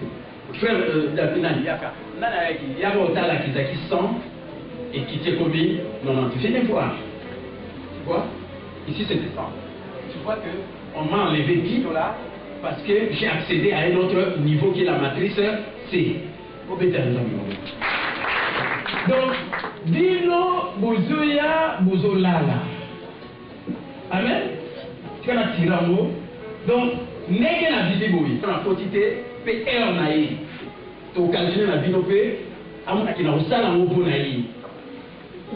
Frère Davinani, Yaka. Il y a Otala qui est 100 et qui t'est commis 90. Venez voir. Tu vois? Ici c'est 100. Tu vois qu'on m'a enlevé 10 $, parce que j'ai accédé à un autre niveau qui est la matrice C. Donc, Dino Bouzouya Bouzolala. Amen. Tu as tiré en haut. Donc, n'est-ce pas la vie on a quantité, PR naïe. Tu as calculé la vie à mon avis, on a ça la mot pour naïe.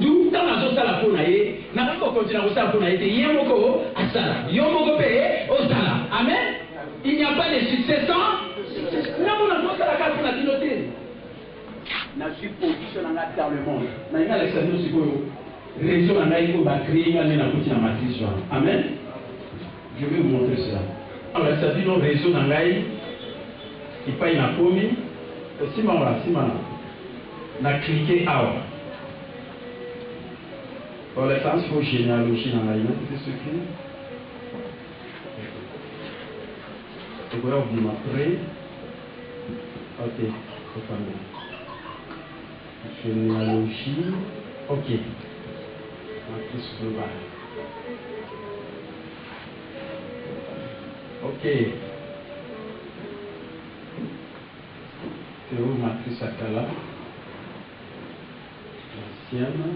D'où, quand on a ça la pour naïe, on a pas continué à ça pour naïe. Yemoko, à ça là. Yomoko payé, au ça là. Amen. Il n'y a pas de succès sans. Non, on a ça la carte pour la dinoté. Na suis position dans le monde. Na ina Alexandre Sikoyo. Réseau en Aïko va créer une matrice. Amen. Je vais vous montrer cela. Alors, ça dit non réseau en Aïe. Il paye la commis. Si on a cliqué out. Pour le sens, il faut généalogie dans l'Aïe. C'est ce qui. Je vais vous montrer. Ok, c'est pas bien. Généalogie. Ok. Matrice globale. Ok. C'est où matrice Akala? L'ancienne.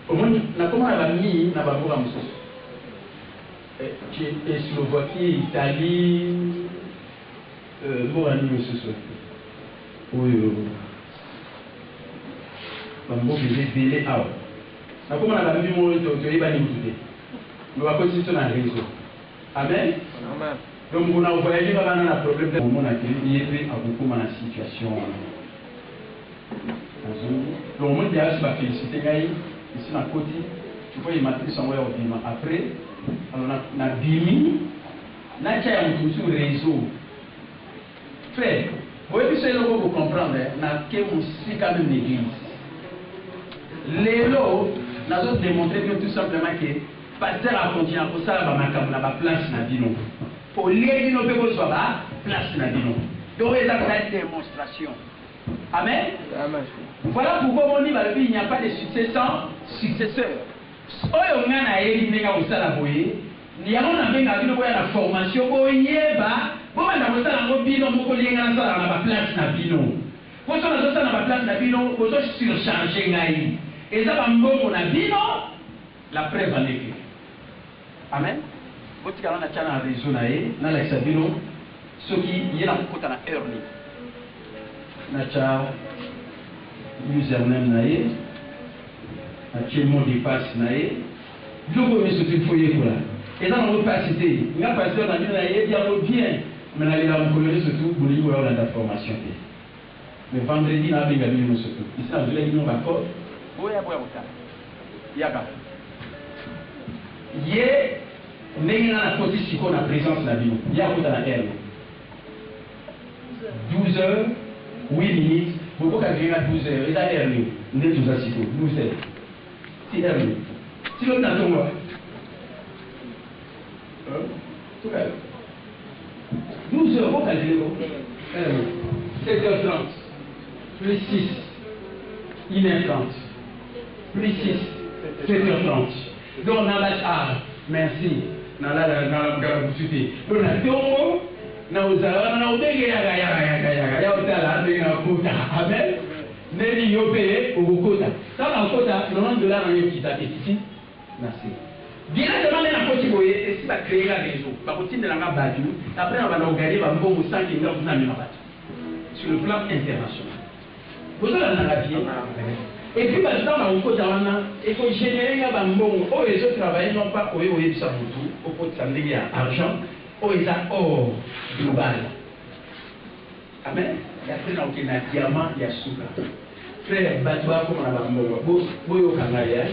Comment elle a mis na babura mususu? Et Slovaquie, Italie, Morani mususu. Oui. Bambo bébé délai out. Comment on a mis mon réseau? Nous avons continué sur un réseau. Amen. Donc, on a voyagé dans un problème de mon activité à beaucoup dans la situation. Donc, on dit à la félicité, ici dans le côté, tu vois, il m'a pris son ordinateur. Après, on a bimi, on a un réseau. Frère, vous voyez, c'est là pour comprendre, on a quand même une église. Les lots, nous avons démontré que tout simplement que le pasteur a continué à faire ça, il y a place dans la vie. Pour les gens qui ont place dans la vie. Donc, il y a une démonstration. Amen. Voilà pourquoi on dit qu'il n'y a pas de succès sans successeur. Si on a une formation, et ça va me la preuve en effet. Amen. Quand tu as un réseau, dans la Sabino, ce qui est la côte à la early. Nacha, username nae, nacha mot de passe nae, je vous mets sur une feuille pour là. Et dans notre capacité, il y a pas de nae, il y a bien, mais là il a coloré surtout pour les joueurs dans la formation. Mais vendredi, là, il y a bien surtout. Ici, on a dit non d'accord. Oui, il y a pas. Il y a n'est pas la position qu'on a présence la vie. Il y a quoi dans la 12 heures, 8 minutes. Pourquoi quand il y a 12 heures, il y a l'air nous. On est tous assis. 12 heures. C'est l'air nous. Si l'autre n'a pas moi. Tout cas. 12 heures, pourquoi calculer 7h30. Plus 6. 1h30. Plus 6. 7h30. Donc on a la charge. Merci. Na la busuti. Donc na tomo na uzala na ubege ya utala na kuta. Amen. Neli yope ukukuta. Kama ukuta $90 na yokita ici. Merci. Directement na koti boye et si ba créer un réseau. Ba continuer na badu. Après on va organiser ba mbongo 100 kinga kuna mina batu. Sur le plan international. Vous allez dans la vie. Et puis, il faut générer un bon. Oh, les autres travaillent non pas au lieu de ça, au pot de samedi, il y a argent, oh, ils ont or global. Amen. Il y a plein de diamants, il y a souka. Frère, Batoua, comme on a bon, Boyo Kangaya.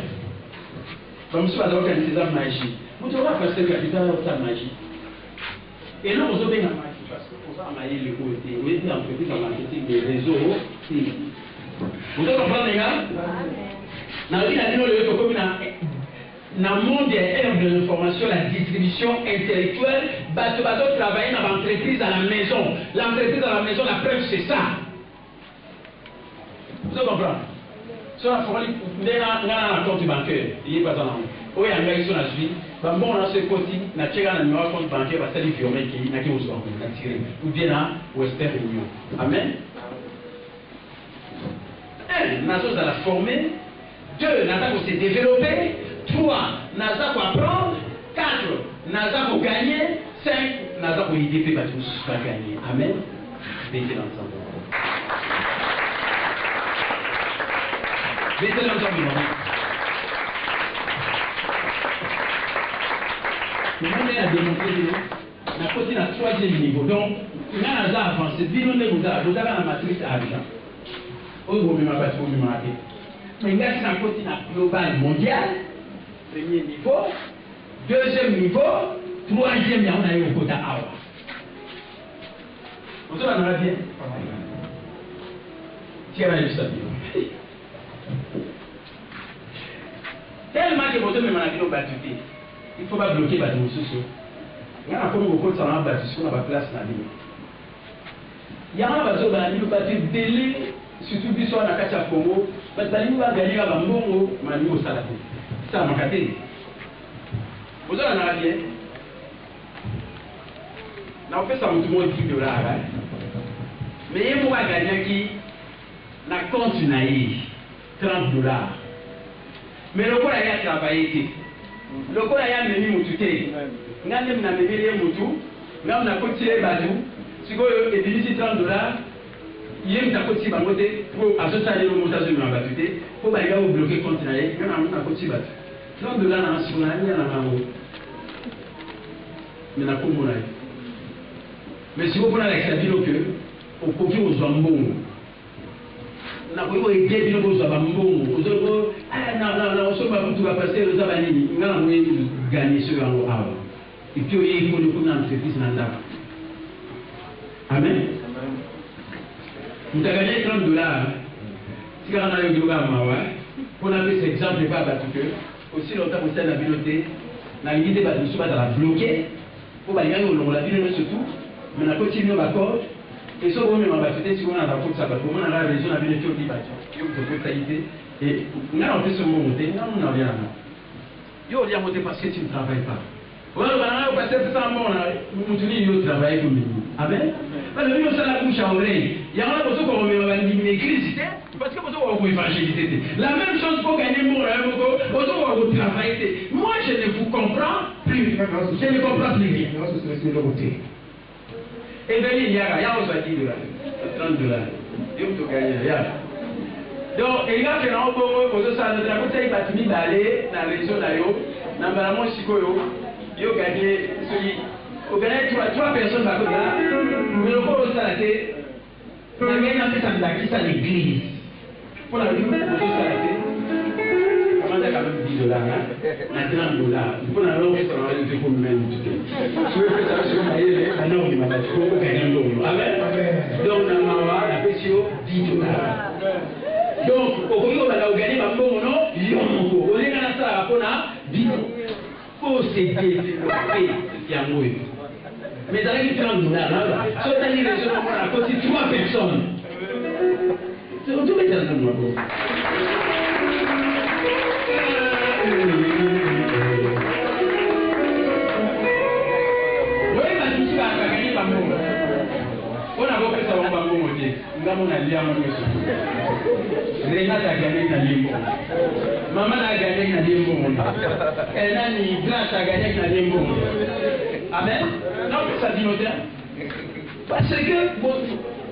Comme ça, on a organisé la magie. Vous devez faire ce capital de la magie. Et là, vous avez la magie parce que pour ça, on a eu le côté. Vous avez entreprise en marketing des réseaux. Vous devez comprendre, les gars? Dans le monde des herbes de l'information, la distribution intellectuelle, Bateau travaille dans l'entreprise à la maison. L'entreprise à la maison, la preuve, c'est ça. Vous comprenez? Sur la forêt, il y a un compte bancaire. Il n'y a pas de nom. Oui, il y a un sur la suite. Bon, on a ce côté, on a tiré un numéro de compte bancaire parce que c'est le firme qui n'a qu'à vous tiré. Ou bien à Western Union. Amen. 1. Nation à la former. 2. Nation pour se développer. 3. Nation pour apprendre. 4. Nation pour gagner. 5. Nation pour IDP parce que vous ne pas gagner. Amen. Mettez l'ensemble. Mettez l'ensemble. Nous avons démontré que nous avons 3e niveau. Donc, nous avons avancé. Vous avez la matrice à argent. Mais nous avons un global mondial, 1er niveau, 2e niveau, 3e, on a eu au quota A. On se va bien. Tiens, juste ça. Tellement que vous avez un battu. Il ne faut pas bloquer les bâtiments sociaux. Il y a un peu de choses qui sont battus sur la place. Il y a un bateau qui a battu délai, surtout si on a un Congo, parce que nous avons gagné un bon au salade. Ça m'a caté. Vous avez un bien. On fait ça tout le monde $10. Mais il y a un gagnant qui n'a continué $30. Mais le quoi il a travaillé. Le quoi il a mené mututé. N'a même n'a mené mutu. N'a n'a continué badu. Si vous avez $30, il y a un côté bangoté pour associer le montage de la batuté. Pour bailler ou bloquer continuer. Il y a un côté batu. $30 dans la semaine, il y a un amour. Mais n'a pas de monnaie. Mais si vous prenez l'exception que au profit aux jambons. Na kwa hiyo idea bila kwa sababu mbongo uzoko na usoma mtu apasere uzaba nini ngana mwe gagner sur yango awa et puis il faut nous prendre entreprise na ndaka. Amen. Mutaganya $30 si kana na yo yoga mawa pour appeler cet exemple pas battu que aussi longtemps vous êtes dans la bibliothèque na l'idée ba de soba la bloquer pour ba yango longo la ville surtout mais na continue ba code. Et ce qu'on m'a battu, si on a la faute, ça va. On a la raison, on a bien été au débat. Et on a fait ce mot monter, non, on n'a rien à voir. Yo, il y a monté parce que tu ne travailles pas. Voilà, on va passer ça, on dit, yo, travaille pour nous. Amen. Parce que nous, ça la bouche à oreille. Il y a un peu qu'on met une église, parce que vous avez évangélisé. La même chose pour gagner mon rêve, vous travaillez. Moi, je ne vous comprends plus. Je ne comprends plus rien. Et bien, il y a aussi $10. $30. Il faut gagner. Donc, il y a que nous avons ça, nous avons fait des balais dans la région d'Ayo, dans la Balamon Sikoyo, il a gagné celui. Au gagné 3 personnes par contre là, mais le corps de salaté, on a gagné un peu ça à l'église. Pour la vie, on a quand même $10, $30. Pour la langue, ça va être pour nous-mêmes. Si vous faites ça, vous allez à l'heure du matin, vous gagnez un euro. Amen. Donc, on a la pression $10. Donc, au niveau de la gagner, on a gagné, on a ça, on a dit, faut s'aider, il y a un mot. Mais dans les $30, si on a dit les gens, on a côté 3 personnes. On doit mettre dans le monde. On a compris ça, on va monter. Nous avons un lien avec nous. Renata a gagné un limbo. Maman a gagné un limbo. Elle a une grâce à gagner un limbo. Amen. Non, ça dit notre. Parce que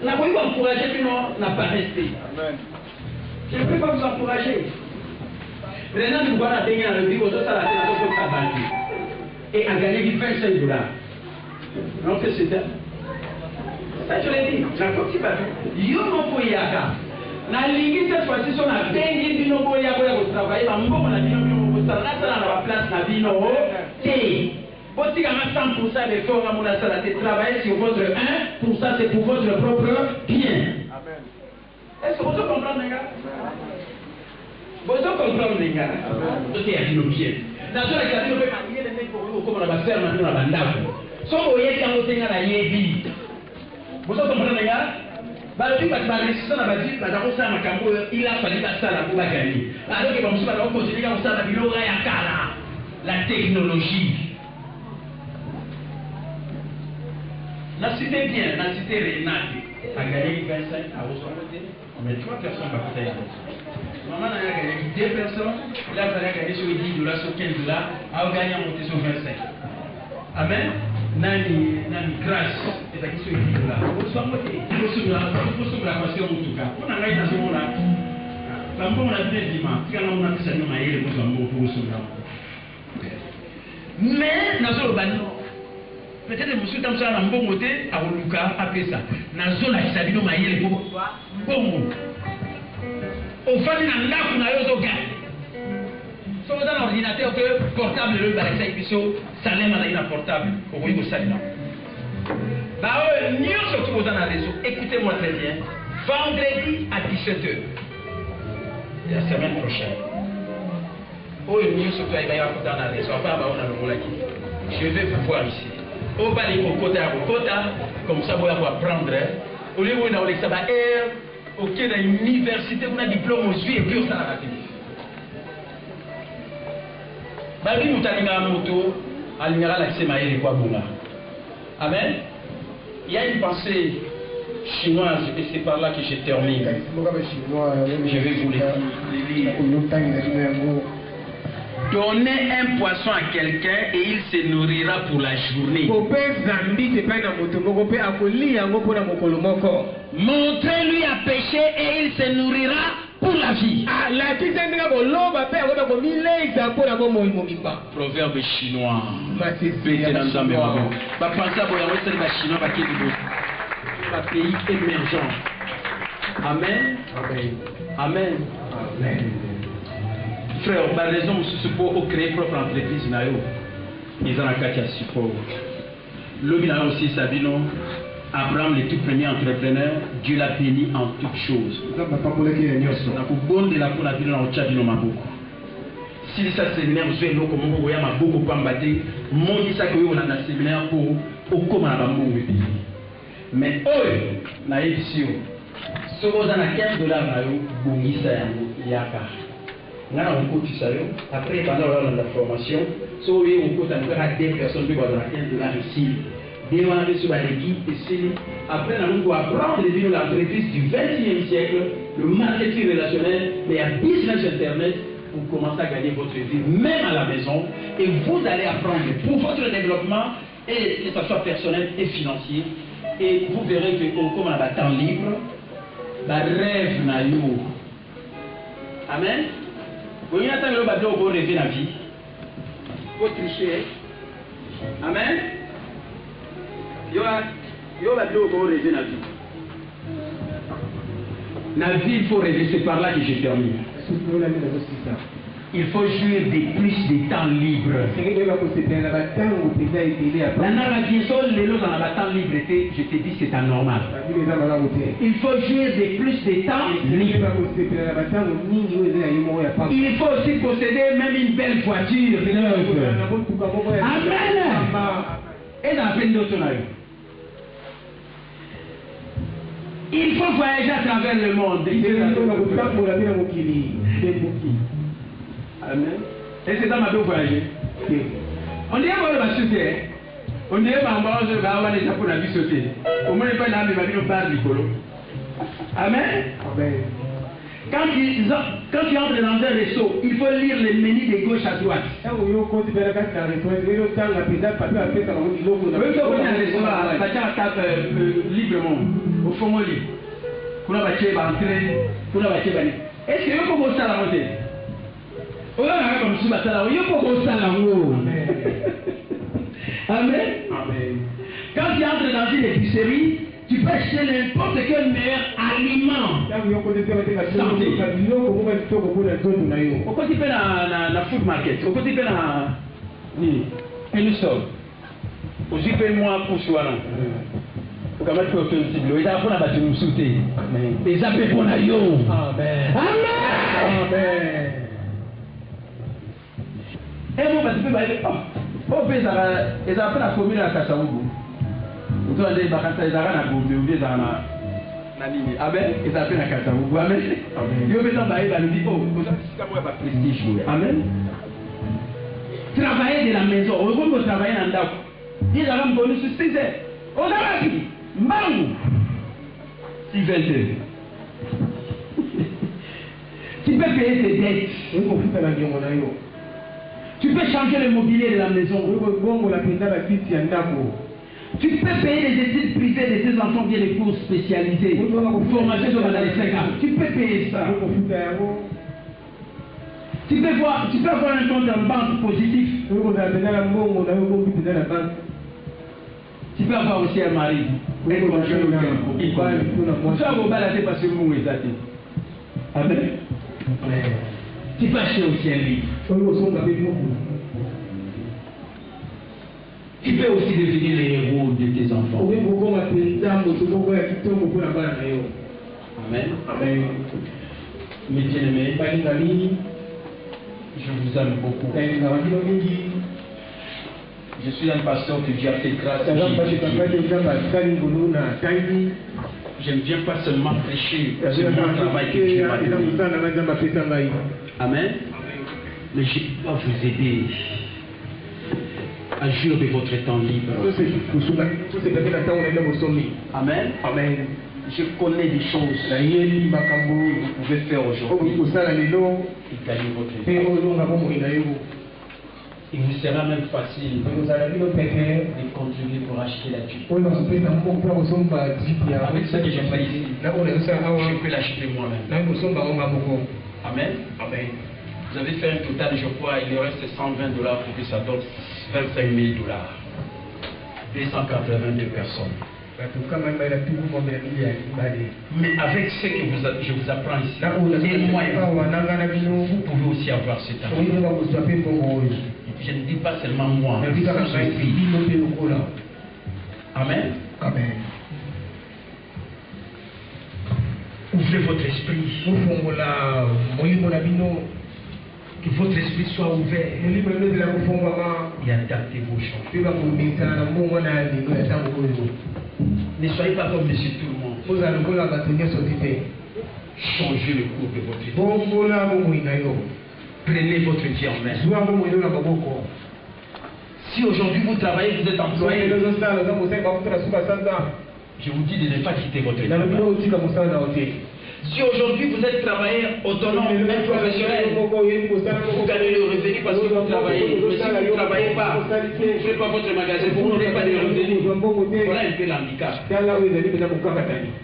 nous avons encouragé, puis nous n'a pas resté. Je ne peux pas vous encourager. Maintenant, nous voilà gagner dans le vie, aux autres à la tête, et à gagner 25 $. Donc, c'est ça. Ça, je l'ai dit. La fois qui va faire. Yo no poyaka. Na lingi cette fois-ci, on a bengi bino poyaka pour travailler. Ma mbongo na bino bino ça na la place na bino. Té. Boti kama 100% d'effort à mon asala. Travailler sur votre 1%, c'est pour votre propre bien. Amen. Est-ce que vous comprenez, les gars? Vous comprenez, les gars? Ok, il y a bino bien. Dans ce cas, il y a des mecs comme on va faire maintenant à Bandako. Si vous voyez qu'il y a un autre à Yébi. Vous comprenez, les gars? Il a fallu ça pour gagner. Alors que vous allez continuer à faire la technologie. La cité bien, la cité Renate a gagné 25 à Ousmane. Mais 3 personnes vont peut-être gagner. Maman a gagné 2 personnes. Là, vous allez gagner sur 10 $, sur 15 $. A gagné à monter sur 25. Amen. Nani grâce et la question est là. Vous savez, il faut se la passer en tout cas. On a gagné dans ce moment-là. La bonne a bien dit, quand on a fait ça, on a eu le besoin pour se mais, dans ce moment, peut-être que monsieur Tamsa a un bon côté à Oluka après ça. Dans ce moment-là, il s'agit de mailler le bon. Au fond, il y a un gars qui a un ordinateur portable, le balai, et puis ça l'est un portable. Au niveau ça, nous surtout dans le réseau. Écoutez-moi très bien. Vendredi à 17h, la semaine prochaine. Nous surtout dans le réseau. Je vais vous voir ici. Au bas de Bokota, comme ça, vous allez apprendre. Au lieu où on a ça va air, au quai de l'université, on a diplôme aux yeux et puis on s'en a Babi Moutalinga Moto, Alingara Laksema et quoi Bunga. Amen. Il y a une pensée chinoise et c'est par là que je termine. Je vais vous lire. Donnez un poisson à quelqu'un et il se nourrira pour la journée. Montrez-lui à pêcher et il se nourrira pour la vie. Proverbe chinois. Pays émergent. Amen. Amen. Amen. Frère, la raison c'est pour créer propre entreprise. Ils ont un cas de support. L'homme aussi Sabino. Abraham, le tout premier entrepreneur, Dieu l'a béni en toutes choses. Si ça séminaire, vous avez comme vous voyez ma beaucoup pour m'abattre, mon dit ça que vous avez un séminaire pour au commun à mais eux, na édition, ce que vous avez 15 $, vous avez yaka. Nous avons coûté ça. Après, pendant la formation, si vous avez un 2 personnes qui ont 15 $, ici. Démarrer sur la guide ici. Après, nous allons apprendre les l'entreprise du 21e siècle, le marketing relationnel, mais à business internet, pour commencer à gagner votre vie, même à la maison, et vous allez apprendre pour votre développement, et que ce soit personnel et financier, et vous verrez que comme on a temps libre, la rêve n'a eu. Amen. Vous voyez, attendez le bateau pour rêver la vie. Faut tricher. Amen. Yo va dire qu'on rêve la vie. La vie, il faut rêver, c'est par là que je termine. Il faut jouir de plus de temps libre. Je te dis c'est anormal. Il faut jouir de plus de temps libre. Il faut aussi posséder même une belle voiture. Amen. Et dans la peine d'autres. Il faut voyager à travers le monde. Amen. Et c'est dans ma vie voyager. On dirait qu'on va sauter. On dirait qu'on va avoir les Japonais à vie sauter. Au moins, il n'y a pas de bar Nicolo. Amen. Quand tu entres dans un réseau, il faut lire les menus de gauche à droite. Oui, librement, au fond, on lit. Pour la bâtir, entrer, pour la bâtir, Est-ce que vous pouvez ça la montée? On a comme si ça vous pouvez ça la Amen. Amen. Quand tu entres dans une épicerie, tu peux acheter n'importe quel meilleur aliment. Santé. Pourquoi tu peux dans la food market? Pourquoi tu peux dans et nous sommes. Aussi paye-moi pour soi là. Pour que tu peux sensible. Et après on a battu nous sauter. Et ça fait pour la yo. Amen. Amen. Et moi tu peux bailler. Oh ben ça et ça fait la commune à Kassaougou. Vous doit aller bakata et ça na bombe ou bien ça na nini. Amen. Et ça fait la Kassaougou. Amen. Yo besoin bailler ba nous dit oh, ça c'est comme pas prestige. Amen. Travailler de la maison, on va travailler dans le dos. Il y a un bonus sur 6 heures. On a appris. Mbangou. 6 20 heures. Tu peux payer tes dettes. Tu peux changer le mobilier de la maison. Tu peux payer les études privées de tes enfants via des cours spécialisés. Formation dans les 5 ans. Tu peux payer ça. Tu peux avoir un compte en banque positif. Tu peux avoir aussi un mari. Un conjoint. Tu peux avoir baladé parce que vous êtes athée. Amen. Tu peux acheter aussi un livre. Tu peux aussi devenir les héros de tes enfants. Amen. Amen. Mes bien-aimés, je vous aime beaucoup. Je suis un pasteur que Dieu a fait grâce. Je ne viens pas seulement prêcher, c'est mon travail que Dieu m'a donné. Amen. Mais je dois vous aider à jouir de votre temps libre. Amen. Amen. Je connais des choses que vous pouvez faire aujourd'hui et gagner votre vie. Il vous sera même facile de contribuer pour acheter la Jeep. Avec ce que j'ai fait ici, je peux l'acheter moi-même. Amen. Amen. Vous avez fait un total, je crois, il reste $120 pour que ça donne $25 000. 282 personnes. Mais avec ce que je vous apprends ici, et moi, vous pouvez aussi avoir cet argent. Je ne dis pas seulement moi, mais vous aussi. Amen. Amen. Ouvrez votre esprit. Que votre esprit soit ouvert et adaptez vos choses. Ne soyez pas comme monsieur tout le monde. Changez le cours de votre vie. Prenez votre vie en main. Si aujourd'hui vous travaillez, vous êtes employé, je vous dis de ne pas quitter votre travail. Si aujourd'hui vous êtes travailleur autonome, même professionnel, vous gagnez le revenu parce que vous travaillez. Mais si vous ne travaillez pas, vous ne faites pas votre magasin, vous n'aurez pas de revenus. Voilà un peu l'handicap.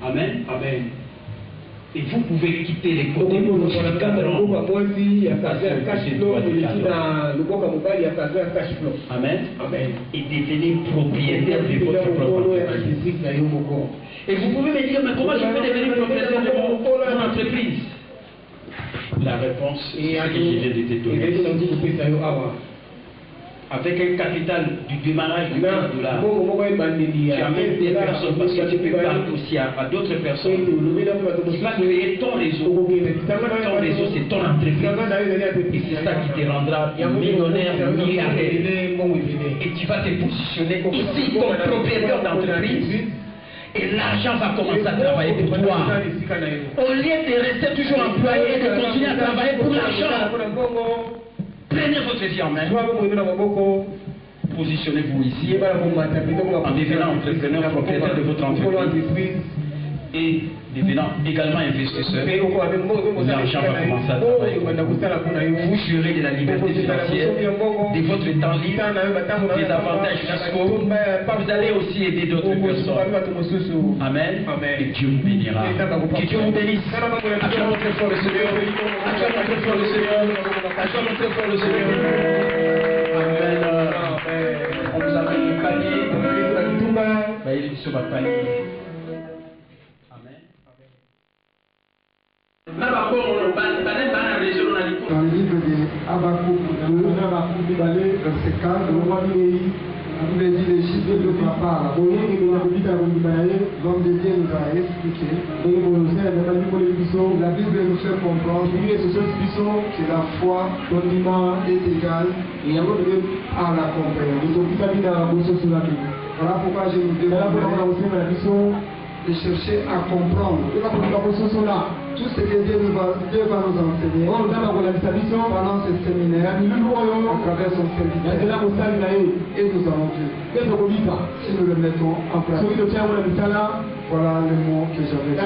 Amen. Amen. Et vous pouvez quitter les côtés pour vous Amen. Amen. Et devenir propriétaire de votre propre entreprise. Et vous pouvez me dire, mais comment je peux devenir propriétaire de mon entreprise? La réponse, c'est ce que je viens de te donner. Avec un capital du démarrage de $15, tu amènes des personnes parce que tu peux parler aussi à d'autres personnes. Tu vas créer ton réseau. Ton réseau, c'est ton entreprise. Et c'est ça qui te rendra millionnaire, milliardaire. Et tu vas te positionner ici comme propriétaire d'entreprise. Et l'argent va commencer à travailler pour toi. Au lieu de rester toujours employé et de continuer à travailler pour l'argent. Prenez votre vie en main. Positionnez-vous ici en devenant entrepreneur, propriétaire de votre entreprise et devenant également investisseur, l'argent va commencer à travailler. Vous jouirez de la liberté financière, de votre temps libre, des avantages fiscaux. Vous allez aussi aider d'autres personnes. Amen. Et Dieu vous bénira. Que Dieu vous bénisse. Acclamons très fort le Seigneur. Acclamons très fort le Seigneur. Acclamons très fort le Seigneur. Amen. On vous amène le panier. Il est sur votre panier. Amen. Dans le livre de Habakkuk 2, verset 4, vous avez dit les chiffres de papa. L'homme de Dieu nous a expliqué. La Bible nous fait comprendre que la foi est égale à la compréhension. Voilà pourquoi je nous demande de chercher à comprendre tout ce que Dieu va nous enseigner pendant ce séminaire à travers son serviteur. Et nous allons dire, si nous le mettons en pratique. Voilà le mot que j'avais dit.